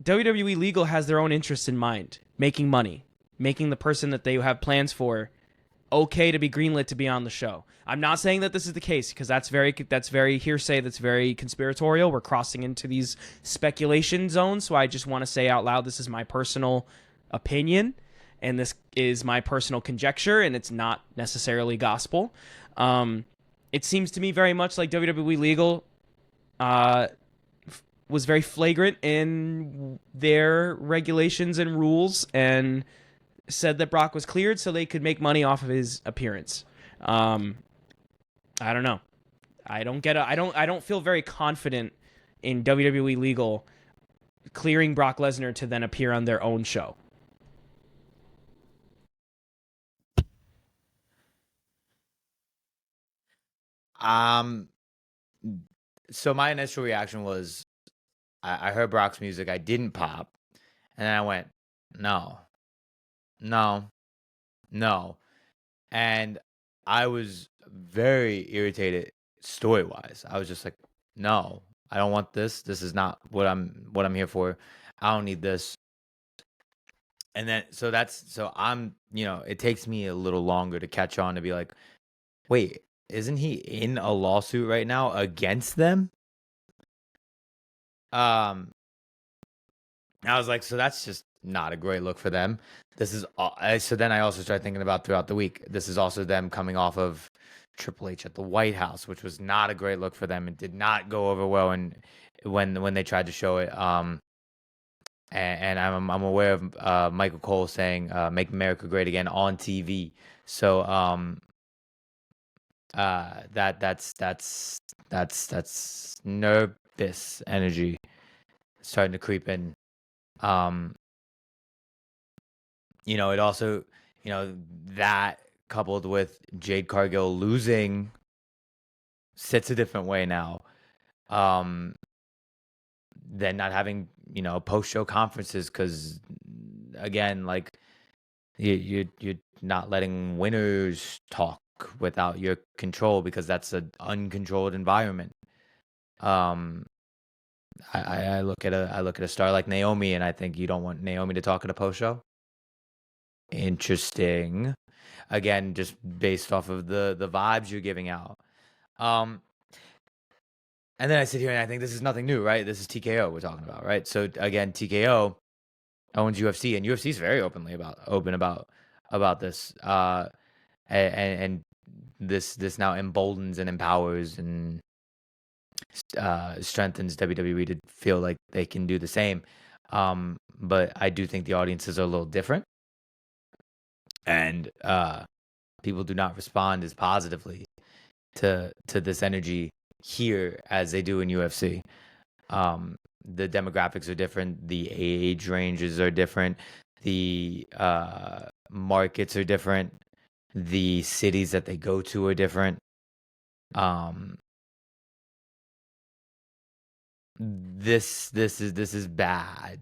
WWE Legal has their own interests in mind, making money, making the person that they have plans for okay to be greenlit to be on the show. I'm not saying that this is the case, because that's very hearsay, that's very conspiratorial. We're crossing into these speculation zones, so I just want to say out loud, this is my personal opinion, and this is my personal conjecture, and it's not necessarily gospel. It seems to me very much like WWE Legal was very flagrant in their regulations and rules, and said that Brock was cleared so they could make money off of his appearance. I don't know. I don't feel very confident in WWE Legal clearing Brock Lesnar to then appear on their own show. So my initial reaction was, I heard Brock's music, I didn't pop, and then I went, no, and I was very irritated story-wise. I was just like, no, I don't want this. This is not what I'm here for. I don't need this. And then so I'm, it takes me a little longer to catch on to be like, wait, isn't he in a lawsuit right now against them? I was like, so that's just not a great look for them. This is so then I also started thinking about throughout the week. This is also them coming off of Triple H at the White House, which was not a great look for them. It did not go over well, and when they tried to show it. And I'm aware of Michael Cole saying "Make America Great Again" on TV. So that's nervous energy starting to creep in. It also, that coupled with Jade Cargill losing sits a different way now. Then not having, post-show conferences, because again, like you're not letting winners talk without your control, because that's an uncontrolled environment. I look at a star like Naomi, and I think you don't want Naomi to talk at a post show. Interesting. again, just based off of the vibes you're giving out. And then I sit here and I think this is nothing new, right? This is TKO we're talking about, right? So again, TKO owns UFC, and UFC is very open about this. And this now emboldens and empowers and strengthens WWE to feel like they can do the same. But I do think the audiences are a little different, and people do not respond as positively to this energy here as they do in UFC. The demographics are different, the age ranges are different, the markets are different, the cities that they go to are different. This is bad.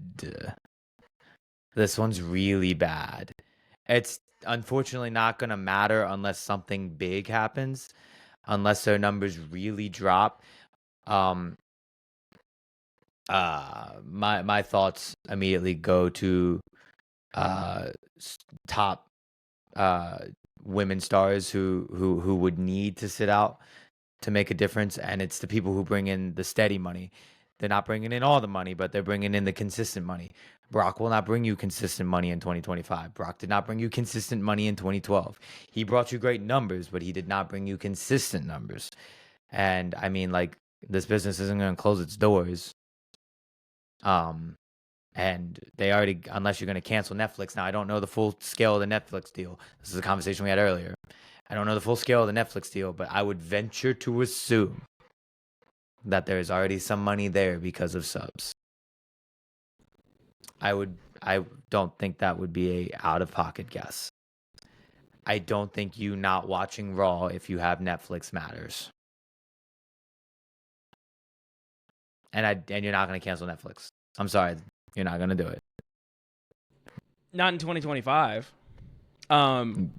This one's really bad. It's unfortunately not gonna matter unless something big happens, unless their numbers really drop. My thoughts immediately go to top women stars who would need to sit out to make a difference, and it's the people who bring in the steady money. They're not bringing in all the money, but they're bringing in the consistent money. Brock will not bring you consistent money in 2025. Brock did not bring you consistent money in 2012. He brought you great numbers, but he did not bring you consistent numbers. And I mean, like, this business isn't going to close its doors. And they already, unless you're going to cancel Netflix. Now, I don't know the full scale of the Netflix deal. This is a conversation we had earlier. I don't know the full scale of the Netflix deal, but I would venture to assume that there is already some money there because of subs. I don't think that would be a out-of-pocket guess. I don't think you not watching Raw if you have Netflix matters. And you're not going to cancel Netflix. I'm sorry, you're not going to do it. Not in 2025. Do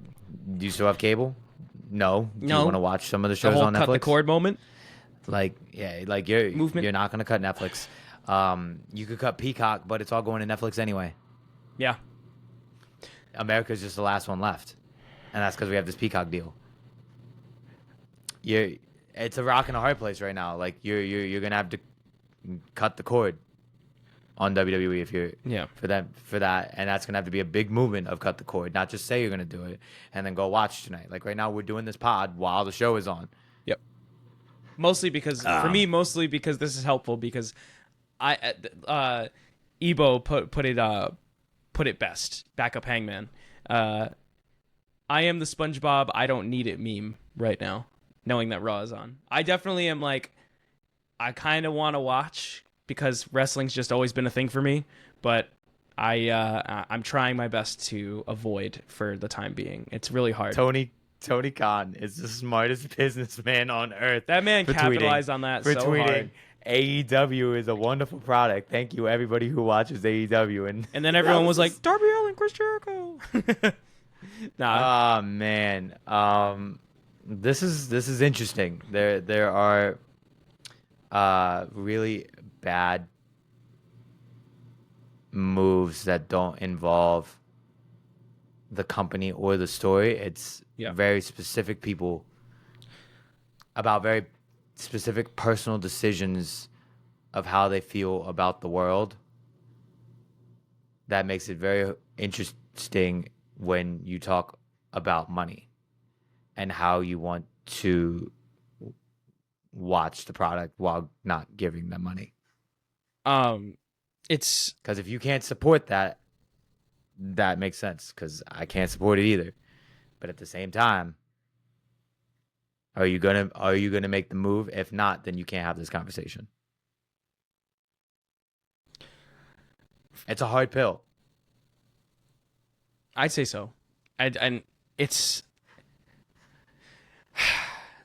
you still have cable? No. Do you want to watch some of the shows on Netflix? Cut the cord moment. Like, yeah, like you're not going to cut Netflix. You could cut Peacock, but it's all going to Netflix anyway. Yeah. America's just the last one left, and that's because we have this Peacock deal. It's a rock and a hard place right now. Like you're gonna have to cut the cord on WWE if you're for that, and that's gonna have to be a big movement of cut the cord, not just say you're gonna do it and then go watch tonight. Like right now, we're doing this pod while the show is on. Yep. Mostly because for me, this is helpful because Ebo put it best. Backup Hangman. I am the SpongeBob I don't need it meme right now, knowing that Raw is on. I definitely am like, I kind of want to watch because wrestling's just always been a thing for me, but I'm trying my best to avoid for the time being. It's really hard. Tony Khan is the smartest businessman on earth. That man capitalized on that so hard. AEW is a wonderful product. Thank you, everybody who watches AEW. And then everyone was like, Darby Allin, Chris Jericho. Nah. Oh man. This is interesting. There are really bad moves that don't involve the company or the story. It's very specific people about very specific personal decisions of how they feel about the world. That makes it very interesting when you talk about money and how you want to watch the product while not giving them money. It's because if you can't support that, that makes sense, because I can't support it either. But at the same time, are you gonna make the move? If not, then you can't have this conversation. It's a hard pill. I'd say so. And it's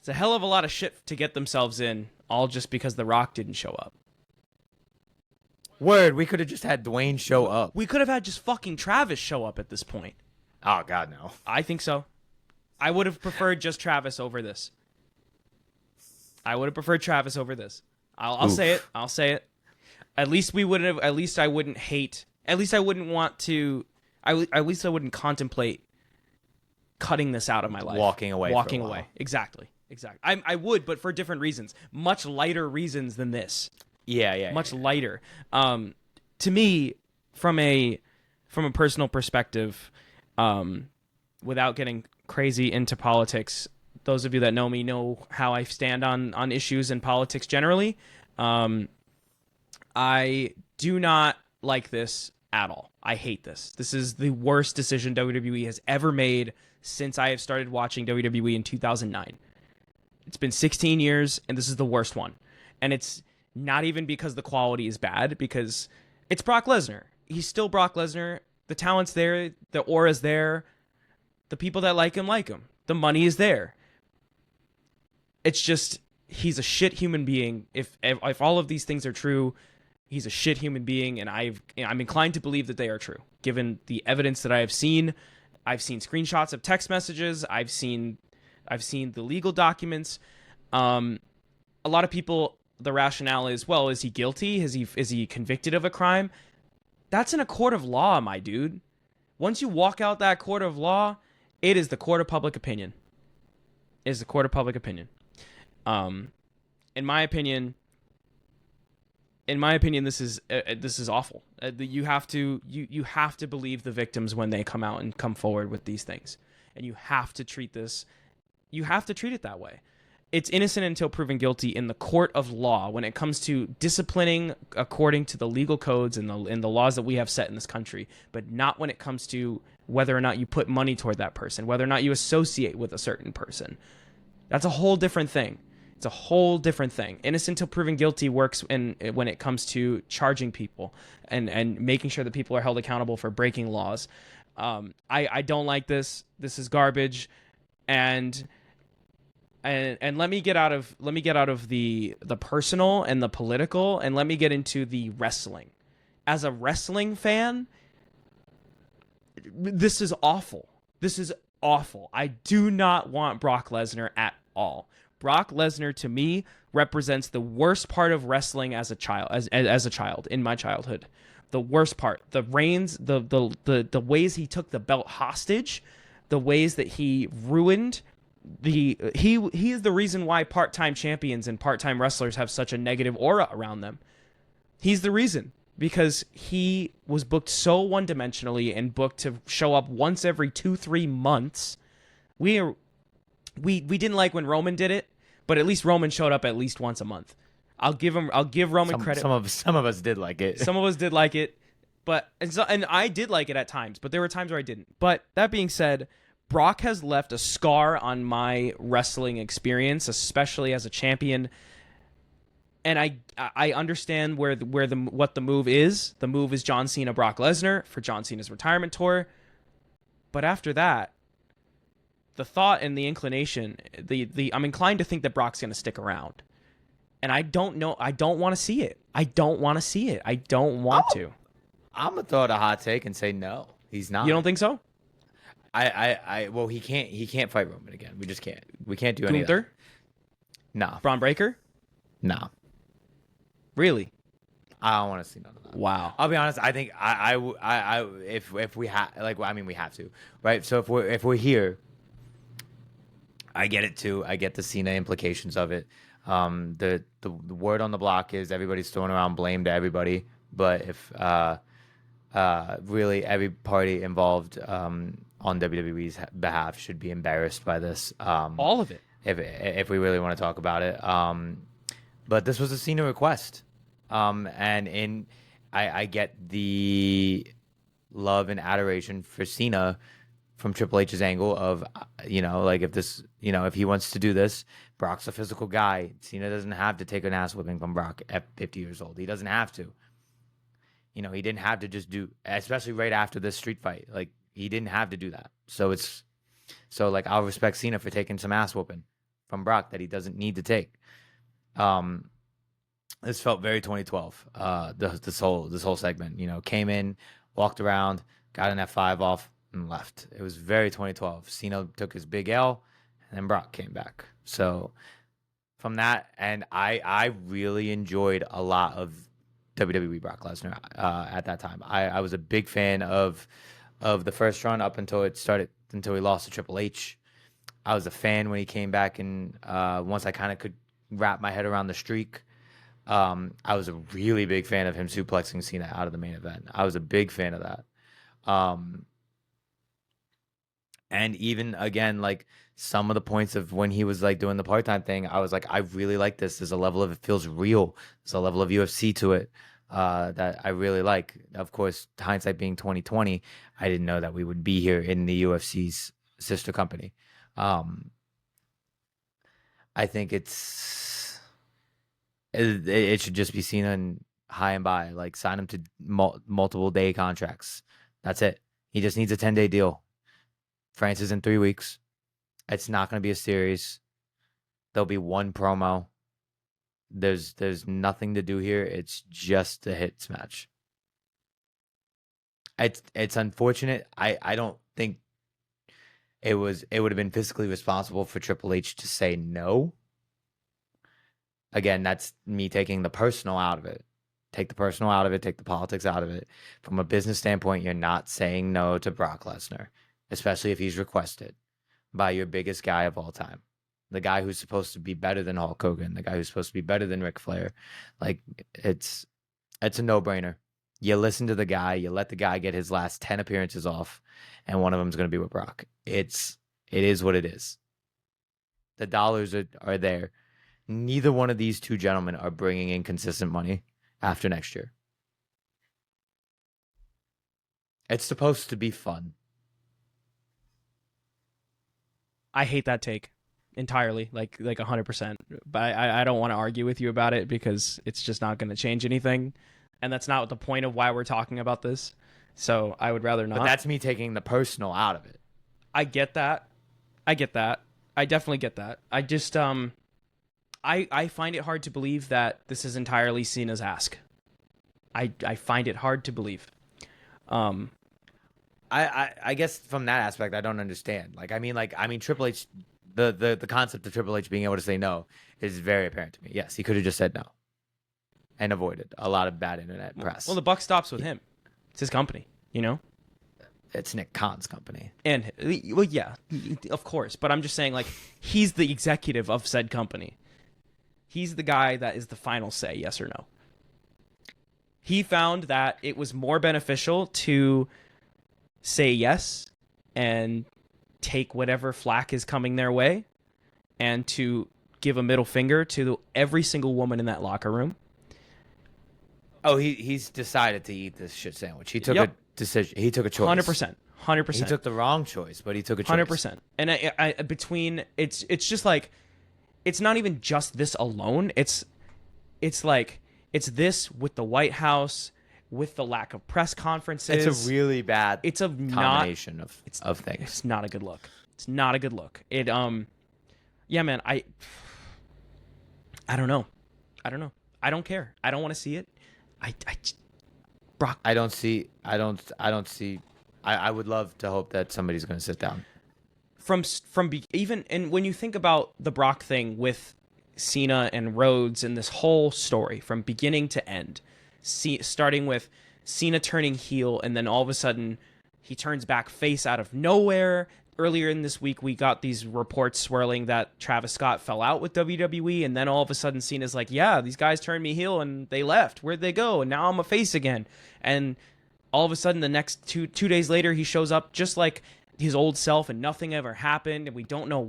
a hell of a lot of shit to get themselves in, all just because The Rock didn't show up. Word, we could have just had Dwayne show up. We could have had just fucking Travis show up at this point. Oh, God, no. I think so. I would have preferred just Travis over this. I'll say it. I'll say it. At least we wouldn't have. At least I wouldn't hate. At least I wouldn't want to. At least I wouldn't contemplate cutting this out of my life. Walking away. Walking away. Exactly. I would, but for different reasons. Much lighter reasons than this. Yeah. Much lighter. To me, from a personal perspective, without getting crazy into politics, those of you that know me know how I stand on issues in politics generally. I do not like this at all. I hate this. This is the worst decision WWE has ever made since I have started watching WWE in 2009. It's been 16 years, and this is the worst one. And it's not even because the quality is bad, because it's Brock Lesnar. He's still Brock Lesnar. The talent's there. The aura's there. The people that like him. The money is there. It's just, he's a shit human being. If all of these things are true, he's a shit human being, and I'm inclined to believe that they are true, given the evidence that I have seen. I've seen screenshots of text messages. I've seen the legal documents. A lot of people, the rationale is, well, is he guilty? Is he convicted of a crime? That's in a court of law, my dude. Once you walk out that court of law, it is the court of public opinion. It is the court of public opinion. In my opinion, this is awful. You have to believe the victims when they come out and come forward with these things, and you have to treat this. You have to treat it that way. It's innocent until proven guilty in the court of law when it comes to disciplining according to the legal codes and the laws that we have set in this country, but not when it comes to whether or not you put money toward that person, whether or not you associate with a certain person. That's a whole different thing. It's a whole different thing. Innocent until proven guilty works when it comes to charging people and making sure that people are held accountable for breaking laws. I don't like this. This is garbage. And let me get out of the personal and the political, and let me get into the wrestling. As a wrestling fan, this is awful. This is awful. I do not want Brock Lesnar at all. Brock Lesnar, to me, represents the worst part of wrestling as a child, as a child in my childhood. The worst part, the reigns, the ways he took the belt hostage, the ways that he ruined he is the reason why part-time champions and part-time wrestlers have such a negative aura around them. He's the reason, because he was booked so one-dimensionally and booked to show up once every 2-3 months. We didn't like when Roman did it, but at least Roman showed up at least once a month. I'll give Roman credit. Some of us did like it. Some of us did like it, and I did like it at times, but there were times where I didn't. But that being said, Brock has left a scar on my wrestling experience, especially as a champion. And I understand what the move is. The move is John Cena, Brock Lesnar for John Cena's retirement tour. But after that, the thought and the inclination, I'm inclined to think that Brock's going to stick around. And I don't know. I don't want to see it. I don't want to. I'm gonna throw out a hot take and say no, he's not. You don't think so? Well, he can't fight Roman again. We just can't. We can't do any of that. No. Braun Breaker? No. Really? I don't want to see none of that. Wow. I'll be honest. I think if we have we have to, right? So if we're here, I get it too. I get the Cena implications of it. The word on the block is everybody's throwing around blame to everybody, but if really every party involved on WWE's behalf should be embarrassed by this. All of it. If we really want to talk about it. But this was a Cena request. And I get the love and adoration for Cena from Triple H's angle of, if he wants to do this, Brock's a physical guy. Cena doesn't have to take an ass whipping from Brock at 50 years old. He doesn't have to. He didn't have to just do, especially right after this street fight. Like, he didn't have to do that. So I'll respect Cena for taking some ass whooping from Brock that he doesn't need to take. This felt very 2012. This whole segment, came in, walked around, got an F5 off, and left. It was very 2012. Cena took his big L, and then Brock came back. So from that, and I really enjoyed a lot of WWE Brock Lesnar at that time. I was a big fan of the first run up until it started until he lost to Triple H. I was a fan when he came back, and once I kind of could wrap my head around the streak, I was a really big fan of him suplexing Cena out of the main event. I was a big fan of that. And even again, like some of the points of when he was like doing the part-time thing, I was like, I really like this. There's a level of, it feels real. There's a level of UFC to it that I really like. Of course, hindsight being 2020, I didn't know that we would be here in the UFC's sister company. I think it should just be seen on high and by, like sign him to multiple day contracts. That's it. He just needs a 10-day deal. France is in 3 weeks. It's not going to be a series. There'll be one promo. There's nothing to do here. It's just a hits match. It's unfortunate. I don't think it would have been physically responsible for Triple H to say no. Again, that's me taking the personal out of it. Take the personal out of it. Take the politics out of it. From a business standpoint, you're not saying no to Brock Lesnar, especially if he's requested by your biggest guy of all time. The guy who's supposed to be better than Hulk Hogan, the guy who's supposed to be better than Ric Flair. Like, it's a no-brainer. You listen to the guy, you let the guy get his last 10 appearances off, and one of them is going to be with Brock. It is what it is. The dollars are there. Neither one of these two gentlemen are bringing in consistent money after next year. It's supposed to be fun. I hate that take entirely, like 100%. But I don't want to argue with you about it because it's just not going to change anything, and that's not the point of why we're talking about this. So I would rather not. But that's me taking the personal out of it. I get that. I definitely get that. I just I find it hard to believe that this is entirely Cena's ask. I find it hard to believe. I guess from that aspect, I don't understand. I mean, Triple H, the concept of Triple H being able to say no is very apparent to me. Yes, he could have just said no and avoided a lot of bad internet press. Well, the buck stops with him. It's his company, you know? It's Nick Khan's company. And, well, yeah, of course. But I'm just saying, like, he's the executive of said company. He's the guy that is the final say, yes or no. He found that it was more beneficial to say yes and take whatever flack is coming their way and to give a middle finger to every single woman in that locker room. Oh, he's decided to eat this shit sandwich. He took a decision. He took a choice. 100%. He took the wrong choice, but he took a choice. 100%. And I between it's just like, it's not even just this alone. It's like, it's this with the White House, with the lack of press conferences. It's a really bad combination of things. It's not a good look. It's not a good look. It yeah, man, I don't know. I don't care. I don't want to see it. Brock. I don't see. I would love to hope that somebody's going to sit down. Even and when you think about the Brock thing with Cena and Rhodes and this whole story from beginning to end, starting with Cena turning heel and then all of a sudden he turns back face out of nowhere. Earlier in this week, we got these reports swirling that Travis Scott fell out with WWE, and then all of a sudden Cena's like, yeah, these guys turned me heel and they left. Where'd they go? And now I'm a face again. And all of a sudden the next two days later, he shows up just like his old self and nothing ever happened, and we don't know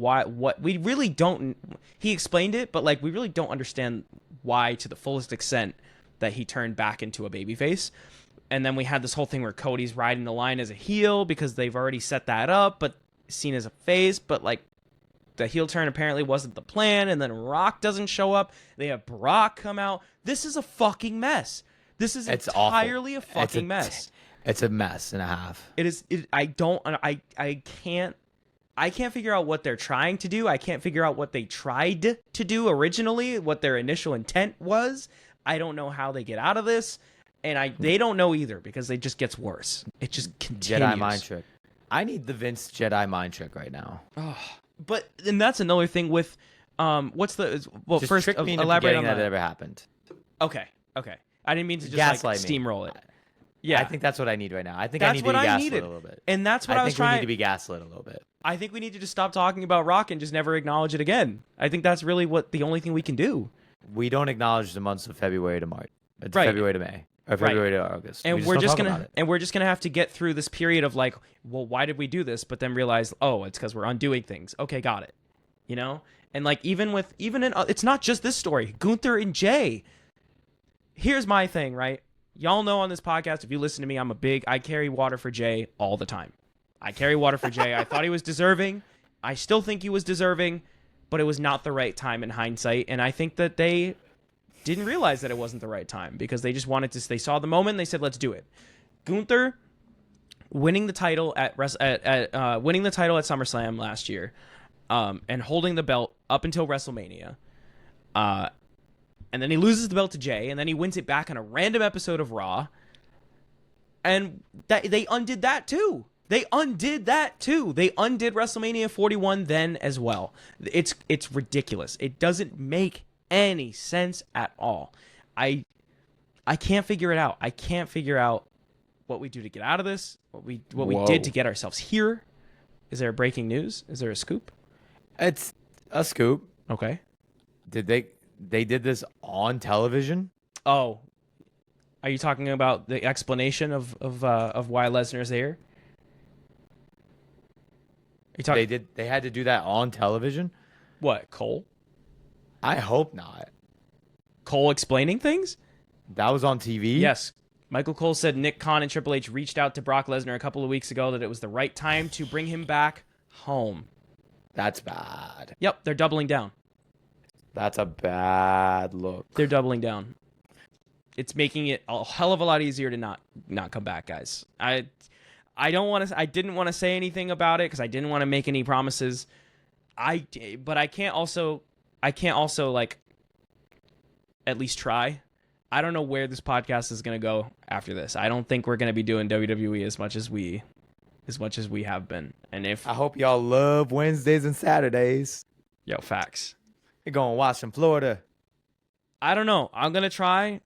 we really don't. He explained it, but like we really don't understand why to the fullest extent that he turned back into a babyface. And then we had this whole thing where Cody's riding the line as a heel because they've already set that up, but Cena's a face, but like the heel turn apparently wasn't the plan, and then Rock doesn't show up. They have Brock come out. This is a fucking mess. This is entirely a fucking mess. It's a mess and a half. It is. I can't figure out what they're trying to do. I can't figure out what they tried to do originally, what their initial intent was. I don't know how they get out of this, and they don't know either because it just gets worse. It just continues. Jedi mind trick. I need the Vince Jedi mind trick right now. Oh, and that's another thing with what's the just first trick me into elaborate on that it ever happened. Okay. I didn't mean to just like steamroll it. Yeah. I think that's what I need right now. I think I That's need to what be I gaslit needed. a little bit. And that's what I was think we need trying. to be gaslit a little bit. I think we need to just stop talking about Rock and just never acknowledge it again. I think that's really the only thing we can do. We don't acknowledge the months of February to March, Right. February to May, or February to August. And we we're don't just talk gonna about it. and we're just gonna have to get through this period of like, well, why did we do this? But then realize, oh, it's because we're undoing things. Okay, got it. You know? And like even in it's not just this story. Gunther and Jay. Here's my thing, right? Y'all know on this podcast, if you listen to me, I carry water for Jay all the time. I carry water for Jay. I thought he was deserving. I still think he was deserving, but it was not the right time in hindsight. And I think that they didn't realize that it wasn't the right time because they just wanted to. They saw the moment. And they said, "Let's do it." Gunther winning the title at SummerSlam last year, and holding the belt up until WrestleMania, and then he loses the belt to Jay, and then he wins it back on a random episode of Raw, and they undid that too. They undid WrestleMania 41 then as well. It's ridiculous. It doesn't make any sense at all. I can't figure it out. I can't figure out what we do to get out of this. What we did to get ourselves here. Is there breaking news? Is there a scoop? It's a scoop. Okay. Did they did this on television? Oh, are you talking about the explanation of why Lesnar's there? They had to do that on television? What, Cole? I hope not. Cole explaining things? That was on TV? Yes. Michael Cole said Nick Khan and Triple H reached out to Brock Lesnar a couple of weeks ago that it was the right time to bring him back home. That's bad. Yep, they're doubling down. That's a bad look. They're doubling down. It's making it a hell of a lot easier to not come back, guys. I didn't want to say anything about it because I didn't want to make any promises. But I can't also like at least try. I don't know where this podcast is going to go after this. I don't think we're going to be doing WWE as much as we have been. And if I hope y'all love Wednesdays and Saturdays. Yo, facts. You're going to watch in Florida. I don't know. I'm going to try.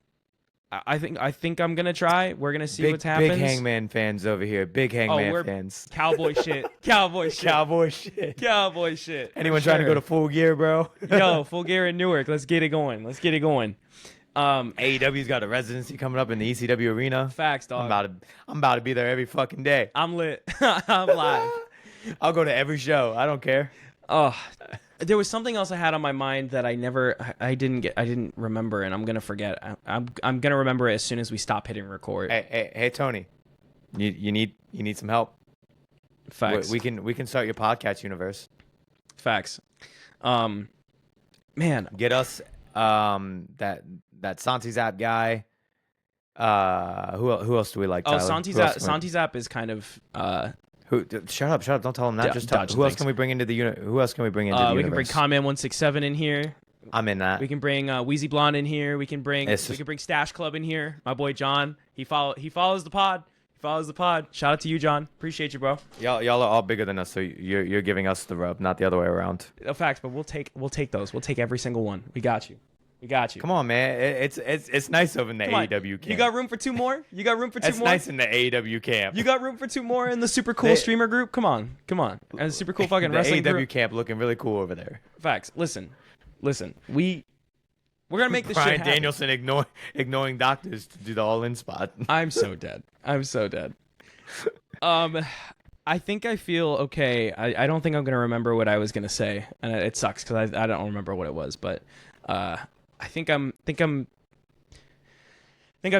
I think I'm going to try. We're going to see what happens. Big Hangman fans over here. Big Hangman fans. Cowboy shit. Cowboy shit. Cowboy shit. Cowboy shit. Anyone trying to go to Full Gear, bro? Yo, Full Gear in Newark. Let's get it going. AEW's got a residency coming up in the ECW arena. Facts, dog. I'm about to be there every fucking day. I'm lit. I'm live. I'll go to every show. I don't care. Oh, there was something else I had on my mind that I didn't remember, and I'm gonna forget. I'm gonna remember it as soon as we stop hitting record. Hey, Tony, you need some help. Facts. We can start your podcast universe. Facts. Man, get us that Santi Zap guy. Who else do we like? Oh, Tyler? Santi Zap is kind of Shut up! Don't tell him that. Just Dodge who else can we bring into the unit? Who else can we bring into the universe? We can bring Comment 167 in here. I'm in that. We can bring Wheezy Blonde in here. We can bring Stash Club in here. My boy John. He follows the pod. Shout out to you, John. Appreciate you, bro. Y'all are all bigger than us, so you're giving us the rub, not the other way around. No facts, but we'll take those. We'll take every single one. We got you. Come on, man. It's nice over in the AEW camp. You got room for two more? It's nice in the AEW camp. You got room for two more in the super cool streamer group? Come on. And the super cool fucking wrestling AEW group. camp looking really cool over there. Facts. Listen. We're gonna make this shit happen. Bryan Danielson ignoring doctors to do the all-in spot. I'm so dead. I think I feel okay. I don't think I'm gonna remember what I was gonna say, and it sucks because I don't remember what it was. But I think I've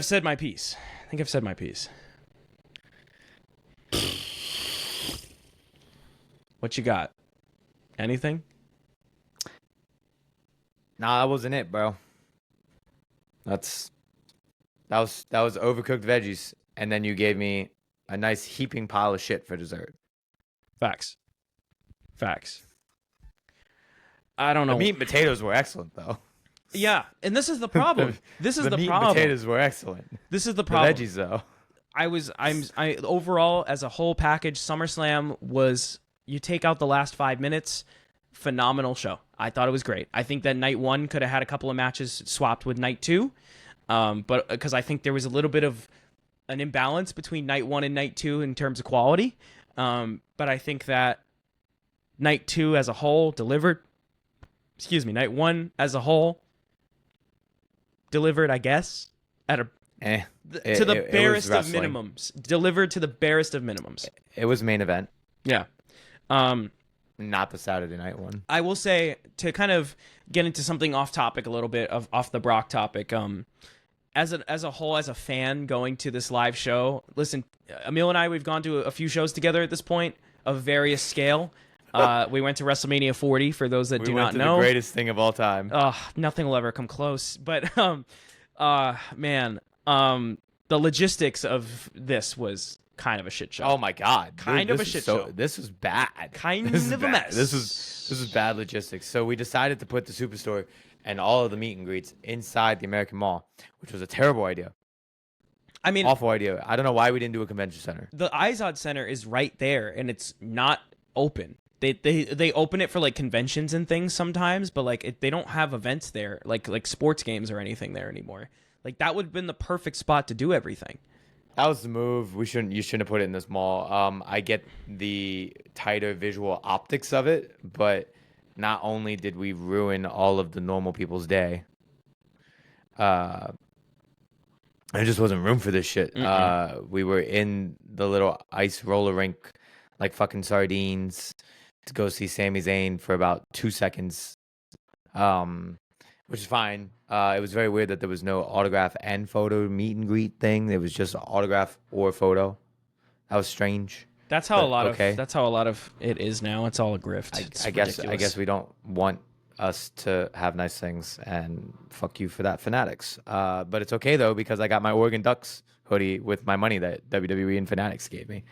said my piece. What you got? Anything? Nah, that wasn't it, bro. That was overcooked veggies, and then you gave me a nice heaping pile of shit for dessert. Facts. I don't know. The meat and potatoes were excellent, though. Yeah, and this is the problem. The meat and potatoes were excellent. This is the problem. The veggies, though. I overall as a whole package, SummerSlam was, you take out the last 5 minutes, phenomenal show. I thought it was great. I think that night one could have had a couple of matches swapped with night two, but because I think there was a little bit of an imbalance between night 1 and night 2 in terms of quality. But I think that night 2 as a whole delivered. Excuse me, night 1 as a whole delivered, I guess, at a to the barest of minimums. Delivered to the barest of minimums. It was main event. Yeah. Not the Saturday night one. I will say, to kind of get into something off topic a little bit, off the Brock topic, as a whole, as a fan going to this live show, listen, Emil and I, we've gone to a few shows together at this point of various scale. We went to WrestleMania 40 for those that do not know. The greatest thing of all time. Nothing will ever come close. But man, the logistics of this was kind of a shit show. Oh my god, kind of a shit show. This was bad. Kind of a mess. This was bad logistics. So we decided to put the Superstore and all of the meet and greets inside the American Mall, which was a terrible idea. I mean, awful idea. I don't know why we didn't do a convention center. The Izod Center is right there, and it's not open. They open it for like conventions and things sometimes, but like they don't have events there, like sports games or anything there anymore. Like that would have been the perfect spot to do everything. That was the move. You shouldn't have put it in this mall. I get the tighter visual optics of it, but not only did we ruin all of the normal people's day, there just wasn't room for this shit. We were in the little ice roller rink like fucking sardines to go see Sami Zayn for about 2 seconds, which is fine. It was very weird that there was no autograph and photo meet and greet thing. It was just autograph or photo. That was strange. That's how a lot of it is now. It's all a grift. I guess we don't want us to have nice things, and fuck you for that, Fanatics. But it's okay though, because I got my Oregon Ducks hoodie with my money that WWE and Fanatics gave me.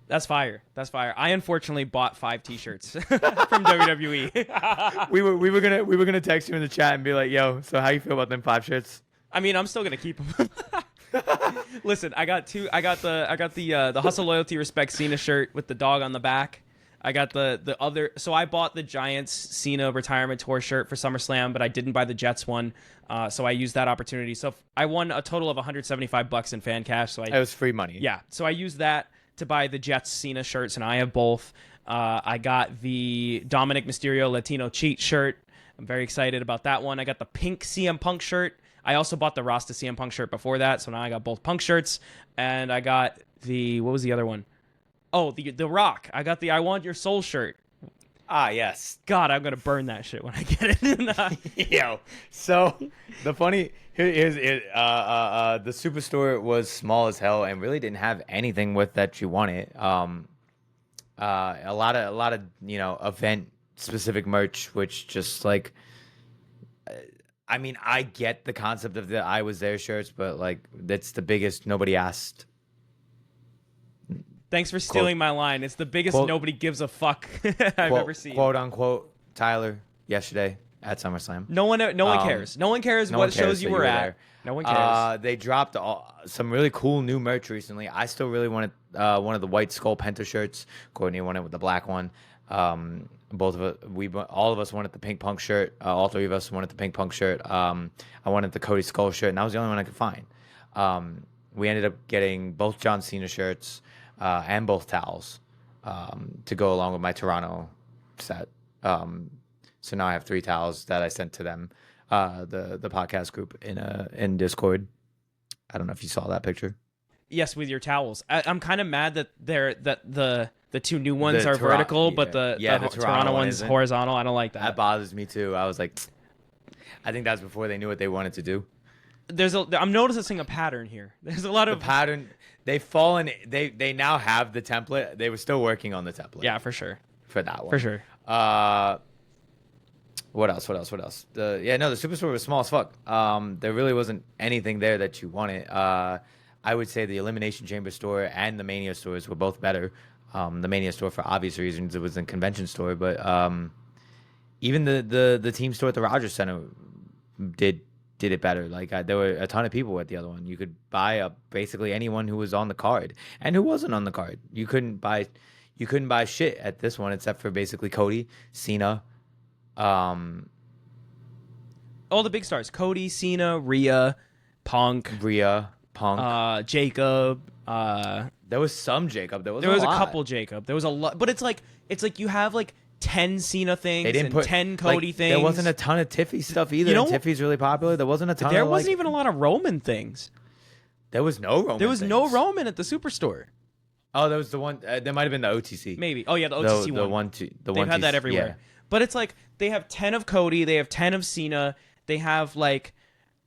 That's fire. That's fire. I unfortunately bought 5 T-shirts from WWE. we were gonna text you in the chat and be like, "Yo, so how you feel about them 5 shirts?" I mean, I'm still gonna keep them. Listen, I got the Hustle, Loyalty, Respect Cena shirt with the dog on the back. I got the other. So I bought the Giants Cena Retirement Tour shirt for SummerSlam, but I didn't buy the Jets one. So I used that opportunity. So I won a total of $175 in fan cash. So it was free money. Yeah. So I used that to buy the Jets Cena shirts, and I have both. I got the Dominic Mysterio Latino Cheat shirt. I'm very excited about that one. I got the pink CM Punk shirt. I also bought the Rasta CM Punk shirt before that, so now I got both Punk shirts. And I got what was the other one? Oh, the Rock. I got the I Want Your Soul shirt. Ah, yes. God, I'm gonna burn that shit when I get it. Yo, so the funny here's it. The Superstore was small as hell and really didn't have anything with that you wanted. A lot of event specific merch, which just like. I mean, I get the concept of the I Was There shirts, but like that's the biggest nobody asked. Thanks for stealing my line. It's the biggest nobody gives a fuck I've ever seen. Quote unquote Tyler yesterday at SummerSlam. No one cares. No one cares what shows you were at. No one cares. They dropped some really cool new merch recently. I still really wanted one of the white Skull Penta shirts. Courtney wanted with the black one. All of us wanted the pink Punk shirt. All 3 of us wanted the pink Punk shirt. I wanted the Cody Skull shirt, and that was the only one I could find. We ended up getting both John Cena shirts and both towels to go along with my Toronto set. So now I have 3 towels that I sent to them, the podcast group in Discord. I don't know if you saw that picture. Yes, with your towels. I'm kind of mad that the 2 new ones are vertical, but the Toronto one's horizontal. I don't like that. That bothers me too. I was like, I think that's before they knew what they wanted to do. I'm noticing a pattern here. There's a lot of pattern. They've fallen. They now have the template. They were still working on the template. Yeah, for sure. For that one. For sure. What else? The Superstore was small as fuck. There really wasn't anything there that you wanted. I would say the Elimination Chamber store and the Mania stores were both better. The Mania store, for obvious reasons, it was a convention store, but even the team store at the Rogers Center did it better. Like there were a ton of people at the other one. You could buy basically anyone who was on the card and who wasn't on the card. You couldn't buy shit at this one except for basically Cody, Cena, all the big stars: Cody, Cena, Rhea, Punk, Punk. Jacob. There was some Jacob. There was a lot. couple Jacob. There was a lot, but it's like you have like 10 Cena things They didn't and put 10 Cody like, things. There wasn't a ton of Tiffy stuff either. You know, and Tiffy's really popular. There wasn't a ton. There of, wasn't like, even a lot of Roman things. There was no Roman. There was things. no Roman at the Superstore. Oh, there was the one. There might have been the OTC. Maybe. Oh yeah, the OTC one. They've had that everywhere. Yeah. But it's like they have 10 of Cody. They have 10 of Cena. They have like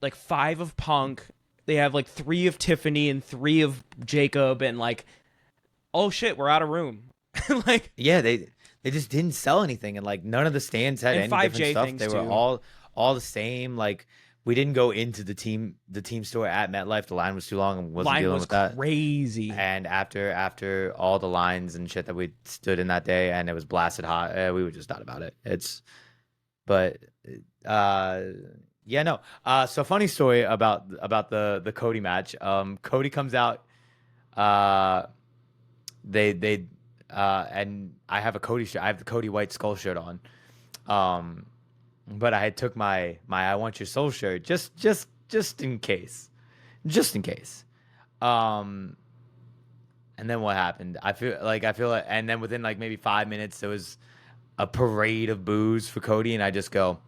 5 of Punk. They have like 3 of Tiffany and 3 of Jacob and like, oh shit, we're out of room. Like yeah, they just didn't sell anything, and like none of the stands had and any 5J different stuff. things They were too. all the same. Like we didn't go into the team store at MetLife. The line was too long and wasn't dealing with that. Crazy. And after all the lines and shit that we stood in that day, and it was blasted hot, we were just not about it. Yeah, no. So funny story about the Cody match. Cody comes out. And I have a Cody shirt. I have the Cody White Skull shirt on. But I took my I Want Your Soul shirt just in case. Just in case. And then what happened? I feel like and then within like maybe 5 minutes there was a parade of boos for Cody, and I just go,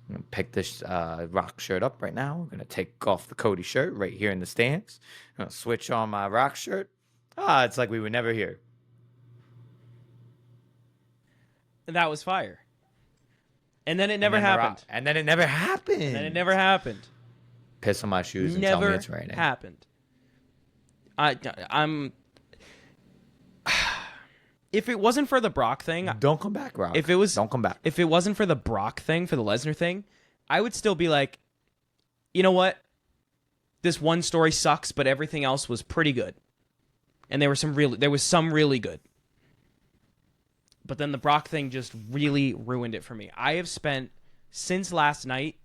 I'm gonna pick this Rock shirt up right now. I'm gonna take off the Cody shirt right here in the stands. I'm gonna switch on my Rock shirt. It's like we were never here. That was fire. And then it never happened. And then it never happened. And then it never happened. Piss on my shoes and tell me it's raining. Happened. I'm. If it wasn't for the Brock thing, Don't come back, Rock. Don't come back. If it wasn't for the Brock thing, for the Lesnar thing, I would still be like, you know what? This one story sucks, but everything else was pretty good. And there was some really good. But then the Brock thing just really ruined it for me. I have spent since last night.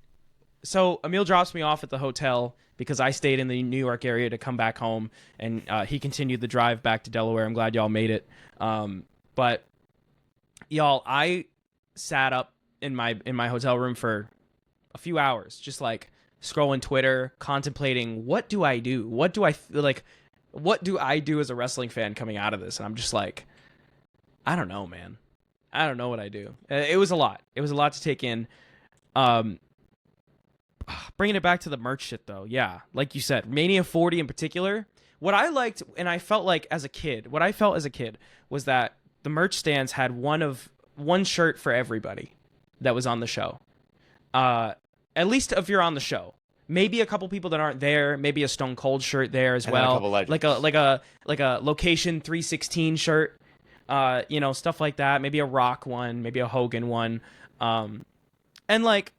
So Emil drops me off at the hotel because I stayed in the New York area to come back home, and he continued the drive back to Delaware. I'm glad y'all made it. But y'all, I sat up in my hotel room for a few hours, just like scrolling Twitter, contemplating what do I do? What do I do as a wrestling fan coming out of this? And I'm just like, I don't know, man. I don't know what I do. It was a lot. It was a lot to take in. Bringing it back to the merch shit, though. Yeah, like you said, Mania 40 in particular. What I liked, and I felt like as a kid, was that the merch stands had one shirt for everybody that was on the show. At least if you're on the show. Maybe a couple people that aren't there. Maybe a Stone Cold shirt there as well. Like a Location 316 shirt. Stuff like that. Maybe a Rock one, maybe a Hogan one. And like,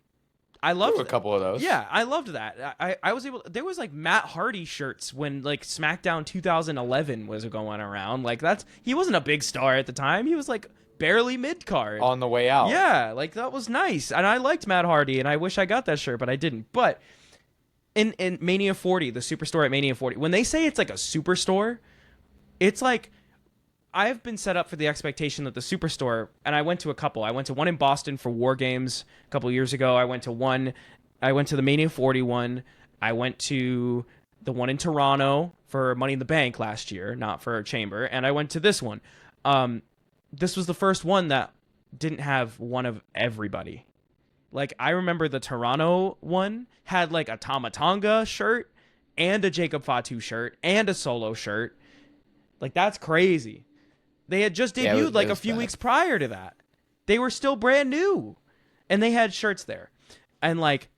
I loved a couple of those. Yeah, I loved that. I was able. There was like Matt Hardy shirts when like SmackDown 2011 was going around. Like he wasn't a big star at the time. He was like barely mid card on the way out. Yeah, like that was nice, and I liked Matt Hardy, and I wish I got that shirt, but I didn't. But in Mania 40, the Superstore at Mania 40, when they say it's like a superstore, it's like, I've been set up for the expectation that the Superstore, and I went to a couple. I went to one in Boston for War Games a couple years ago. I went to the Mania 40 one. I went to the one in Toronto for Money in the Bank last year, not for Chamber. And I went to this one. This was the first one that didn't have one of everybody. Like, I remember the Toronto one had like a Tama Tonga shirt and a Jacob Fatu shirt and a Solo shirt. Like, that's crazy. They had just debuted like a few weeks prior to that. They were still brand new. And they had shirts there. And like,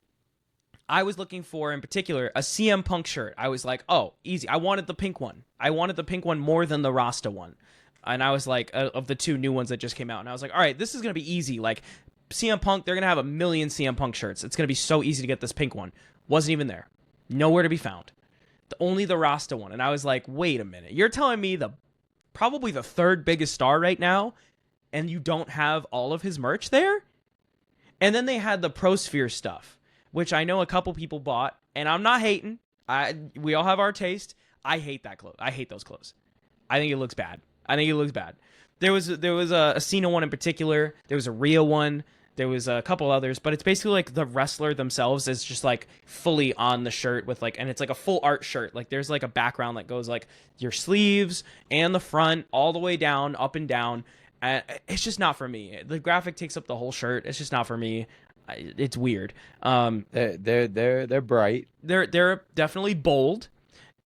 I was looking for, in particular, a CM Punk shirt. I was like, oh, easy. I wanted the pink one. I wanted the pink one more than the Rasta one. And I was like, of the two new ones that just came out. And I was like, all right, this is going to be easy. Like, CM Punk, they're going to have a million CM Punk shirts. It's going to be so easy to get this pink one. Wasn't even there. Nowhere to be found. Only the Rasta one. And I was like, wait a minute. You're telling me probably the third biggest star right now, and you don't have all of his merch there? And then they had the ProSphere stuff, which I know a couple people bought, and I'm not hating. We all have our taste. I hate that clothes. I hate those clothes. I think it looks bad. There was a Cena one in particular. There was a Rhea one There was a couple others, but it's basically like the wrestler themselves is just like fully on the shirt with like, and it's like a full art shirt. Like there's like a background that goes like your sleeves and the front all the way down, up and down. It's just not for me. The graphic takes up the whole shirt. It's just not for me. It's weird. They're bright. They're definitely bold,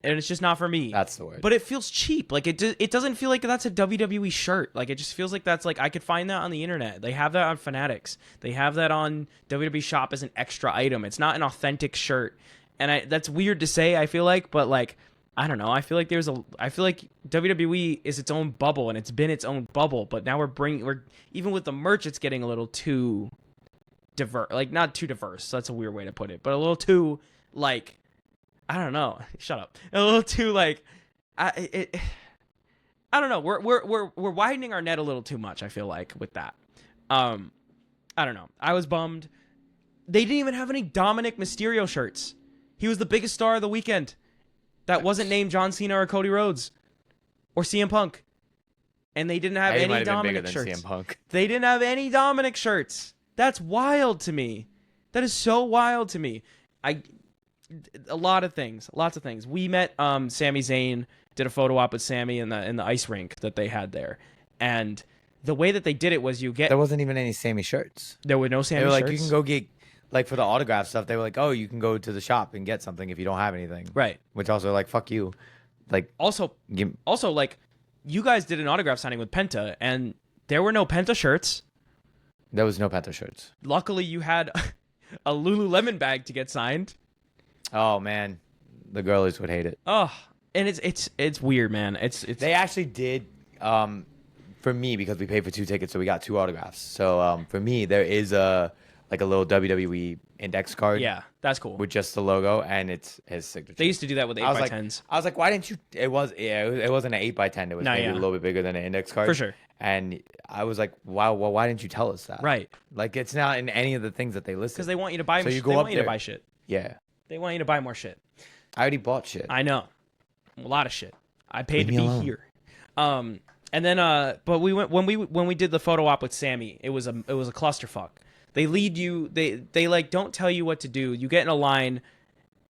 and it's just not for me. That's the word. But it feels cheap. Like it doesn't feel like that's a WWE shirt. Like it just feels like that's like I could find that on the internet. They have that on Fanatics. They have that on WWE Shop as an extra item. It's not an authentic shirt, and that's weird to say. I feel like, but like I don't know. I feel like WWE is its own bubble, and it's been its own bubble. But now we're even with the merch, it's getting a little too diverse. Like not too diverse. That's a weird way to put it, but a little too like I don't know. Shut up. A little too like I don't know. We're widening our net a little too much. I feel like with that. I don't know. I was bummed. They didn't even have any Dominic Mysterio shirts. He was the biggest star of the weekend. That wasn't named John Cena or Cody Rhodes or CM Punk. And they didn't have any Dominic shirts. CM Punk. They didn't have any Dominic shirts. That's wild to me. That is so wild to me. Lots of things. We met Sami Zayn, did a photo op with Sami in the ice rink that they had there. And the way that they did it was there wasn't even any Sami shirts. There were no Sami shirts. They were shirts. like, you can go get, like for the autograph stuff, they were like, oh, you can go to the shop and get something if you don't have anything. Right. Which also like, fuck you. Like also like you guys did an autograph signing with Penta and there were no Penta shirts. There was no Penta shirts. Luckily you had a Lululemon bag to get signed. Oh man, the girlies would hate it. Oh, and it's weird, man. It's They actually did for me because we paid for 2 tickets, so we got 2 autographs. So for me, there is a little WWE index card. Yeah, that's cool. With just the logo and it's his signature. They used to do that with 8x10s. I was like, why didn't you? It wasn't an 8x10. It was maybe a little bit bigger than an index card for sure. And I was like, wow, well, why didn't you tell us that? Right. Like it's not in any of the things that they listed. Because they want you to buy. So they want you to buy shit. Yeah. They want you to buy more shit. I already bought shit. I know. A lot of shit. I paid to be alone. here. And then but we went when we did the photo op with Sami, it was a clusterfuck. They lead you, they like don't tell you what to do. You get in a line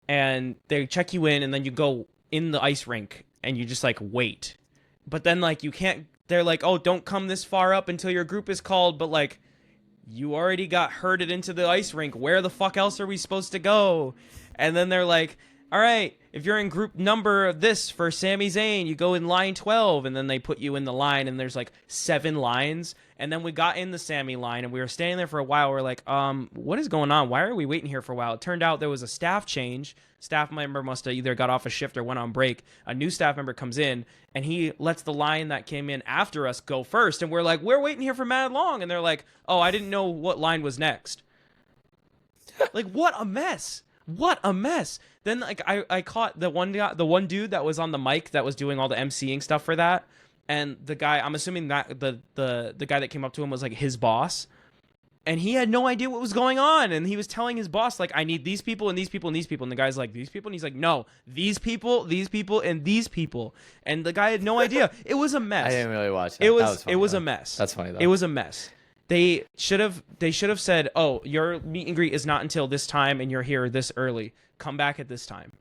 and they check you in and then you go in the ice rink and you just like wait. But then like you can't, they're like, "Oh, don't come this far up until your group is called," but like you already got herded into the ice rink. Where the fuck else are we supposed to go? And then they're like, all right, if you're in group number of this for Sami Zayn, you go in line 12. And then they put you in the line and there's like 7 lines. And then we got in the Sami line and we were standing there for a while. We're like, what is going on? Why are we waiting here for a while? It turned out there was a staff change. Staff member must have either got off a shift or went on break. A new staff member comes in and he lets the line that came in after us go first. And we're like, we're waiting here for mad long. And they're like, oh, I didn't know what line was next. Like, what a mess. What a mess. Then like I caught the one dude that was on the mic that was doing all the emceeing stuff for that. And the guy, I'm assuming that the guy that came up to him was like his boss. And he had no idea what was going on. And he was telling his boss, like, I need these people and these people and these people. And the guy's like, these people? And he's like, no, these people, and these people. And the guy had no idea. It was a mess. I didn't really watch that. It was a mess. That's funny though. It was a mess. They should have said, oh, your meet and greet is not until this time and you're here this early. Come back at this time.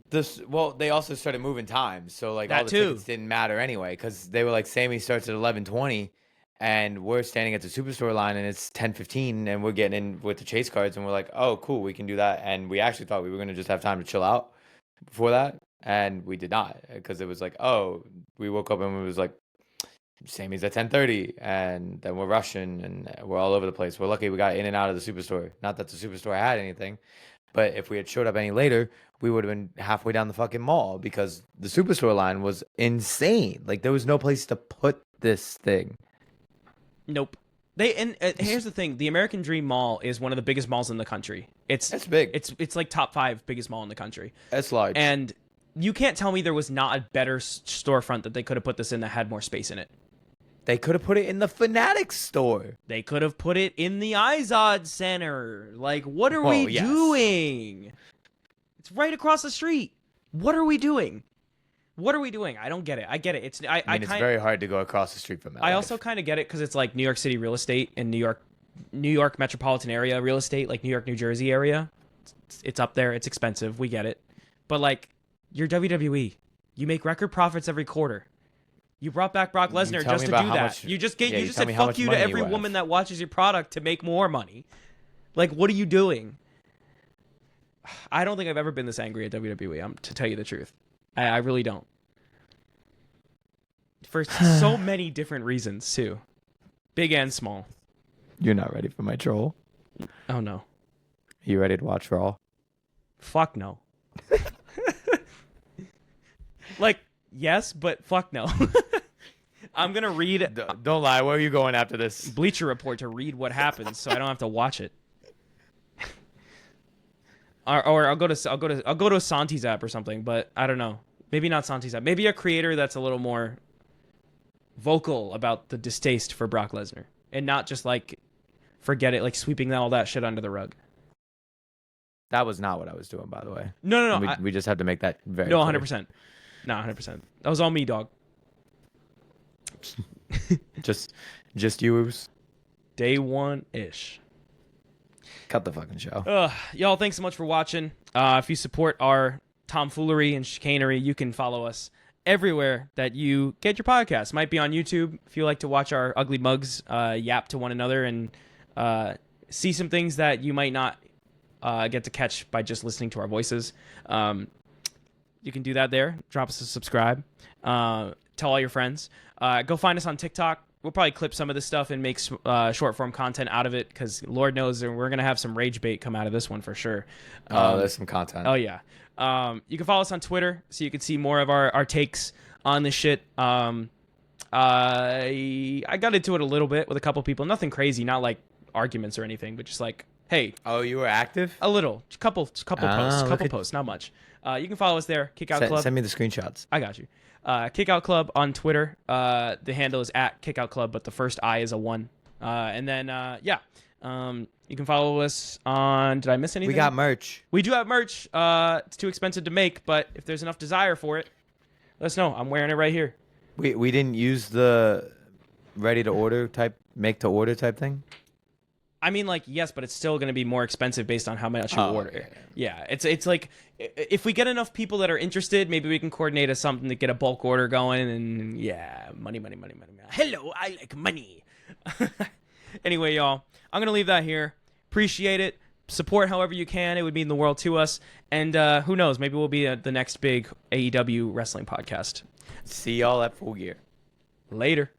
They also started moving times, so like that all the tickets didn't matter anyway, because they were like, Sammy starts at 11:20, and we're standing at the Superstore line, and it's 10:15, and we're getting in with the chase cards, and we're like, oh, cool, we can do that, and we actually thought we were gonna just have time to chill out before that, and we did not, because it was like, oh, we woke up and it was like, Sammy's at 10:30, and then we're rushing, and we're all over the place. We're lucky we got in and out of the Superstore. Not that the Superstore had anything, but if we had showed up any later, we would have been halfway down the fucking mall, because the Superstore line was insane. Like, there was no place to put this thing. Nope. Here's the thing: the American Dream Mall is one of the biggest malls in the country. It's big. It's like top 5 biggest mall in the country. It's large. And you can't tell me there was not a better storefront that they could have put this in that had more space in it. They could have put it in the Fanatics store. They could have put it in the Izod Center. Like, what are we doing? It's right across the street. What are we doing? What are we doing? I don't get it. I get it. It's very hard to go across the street from LA. I also kind of get it because it's like New York City real estate, and New York New York metropolitan area real estate, like New York, New Jersey area. It's up there. It's expensive. We get it. But like, you're WWE. You make record profits every quarter. You brought back Brock Lesnar just to do that. You just said fuck you to every woman that watches your product to make more money. Like, what are you doing? I don't think I've ever been this angry at WWE, to tell you the truth. I really don't. For so many different reasons, too. Big and small. You're not ready for my troll? Oh, no. You ready to watch Raw? Fuck no. Like, yes, but fuck no. I'm going to read... Don't lie. Where are you going after this? Bleacher Report to read what happens so I don't have to watch it. Or I'll go to Santi's app or something, but I don't know. Maybe not Santi's app. Maybe a creator that's a little more vocal about the distaste for Brock Lesnar and not just like forget it, like sweeping all that shit under the rug. That was not what I was doing, by the way. No. We just have to make that very no, clear. 100%. No, 100%. That was all me, dog. just you. Day one-ish. Cut the fucking show. Y'all, thanks so much for watching. If you support our tomfoolery and chicanery, you can follow us everywhere that you get your podcast. Might be on YouTube if you like to watch our ugly mugs yap to one another and see some things that you might not get to catch by just listening to our voices. You can do that there. Drop us a subscribe. Tell all your friends. Go find us on TikTok. We'll probably clip some of this stuff and make short form content out of it because Lord knows we're going to have some rage bait come out of this one for sure. There's some content. Oh, yeah. You can follow us on Twitter so you can see more of our takes on this shit. I got into it a little bit with a couple people. Nothing crazy, not like arguments or anything, but just like, hey. Oh, you were active? A little. Couple posts, not much. You can follow us there. Kickout Club. Send me the screenshots. I got you. Kickout Club on Twitter. The handle is at Kickout Club, but the first I is a 1. And then, you can follow us on... Did I miss anything? We got merch. We do have merch. It's too expensive to make, but if there's enough desire for it, let us know. I'm wearing it right here. We didn't use the ready-to-order type, make-to-order type thing? I mean, like, yes, but it's still going to be more expensive based on how much you order. Yeah, it's like, if we get enough people that are interested, maybe we can coordinate something to get a bulk order going, and yeah, money. Hello, I like money. Anyway, y'all, I'm going to leave that here. Appreciate it. Support however you can. It would mean the world to us. And who knows, maybe we'll be the next big AEW wrestling podcast. See y'all at Full Gear. Later.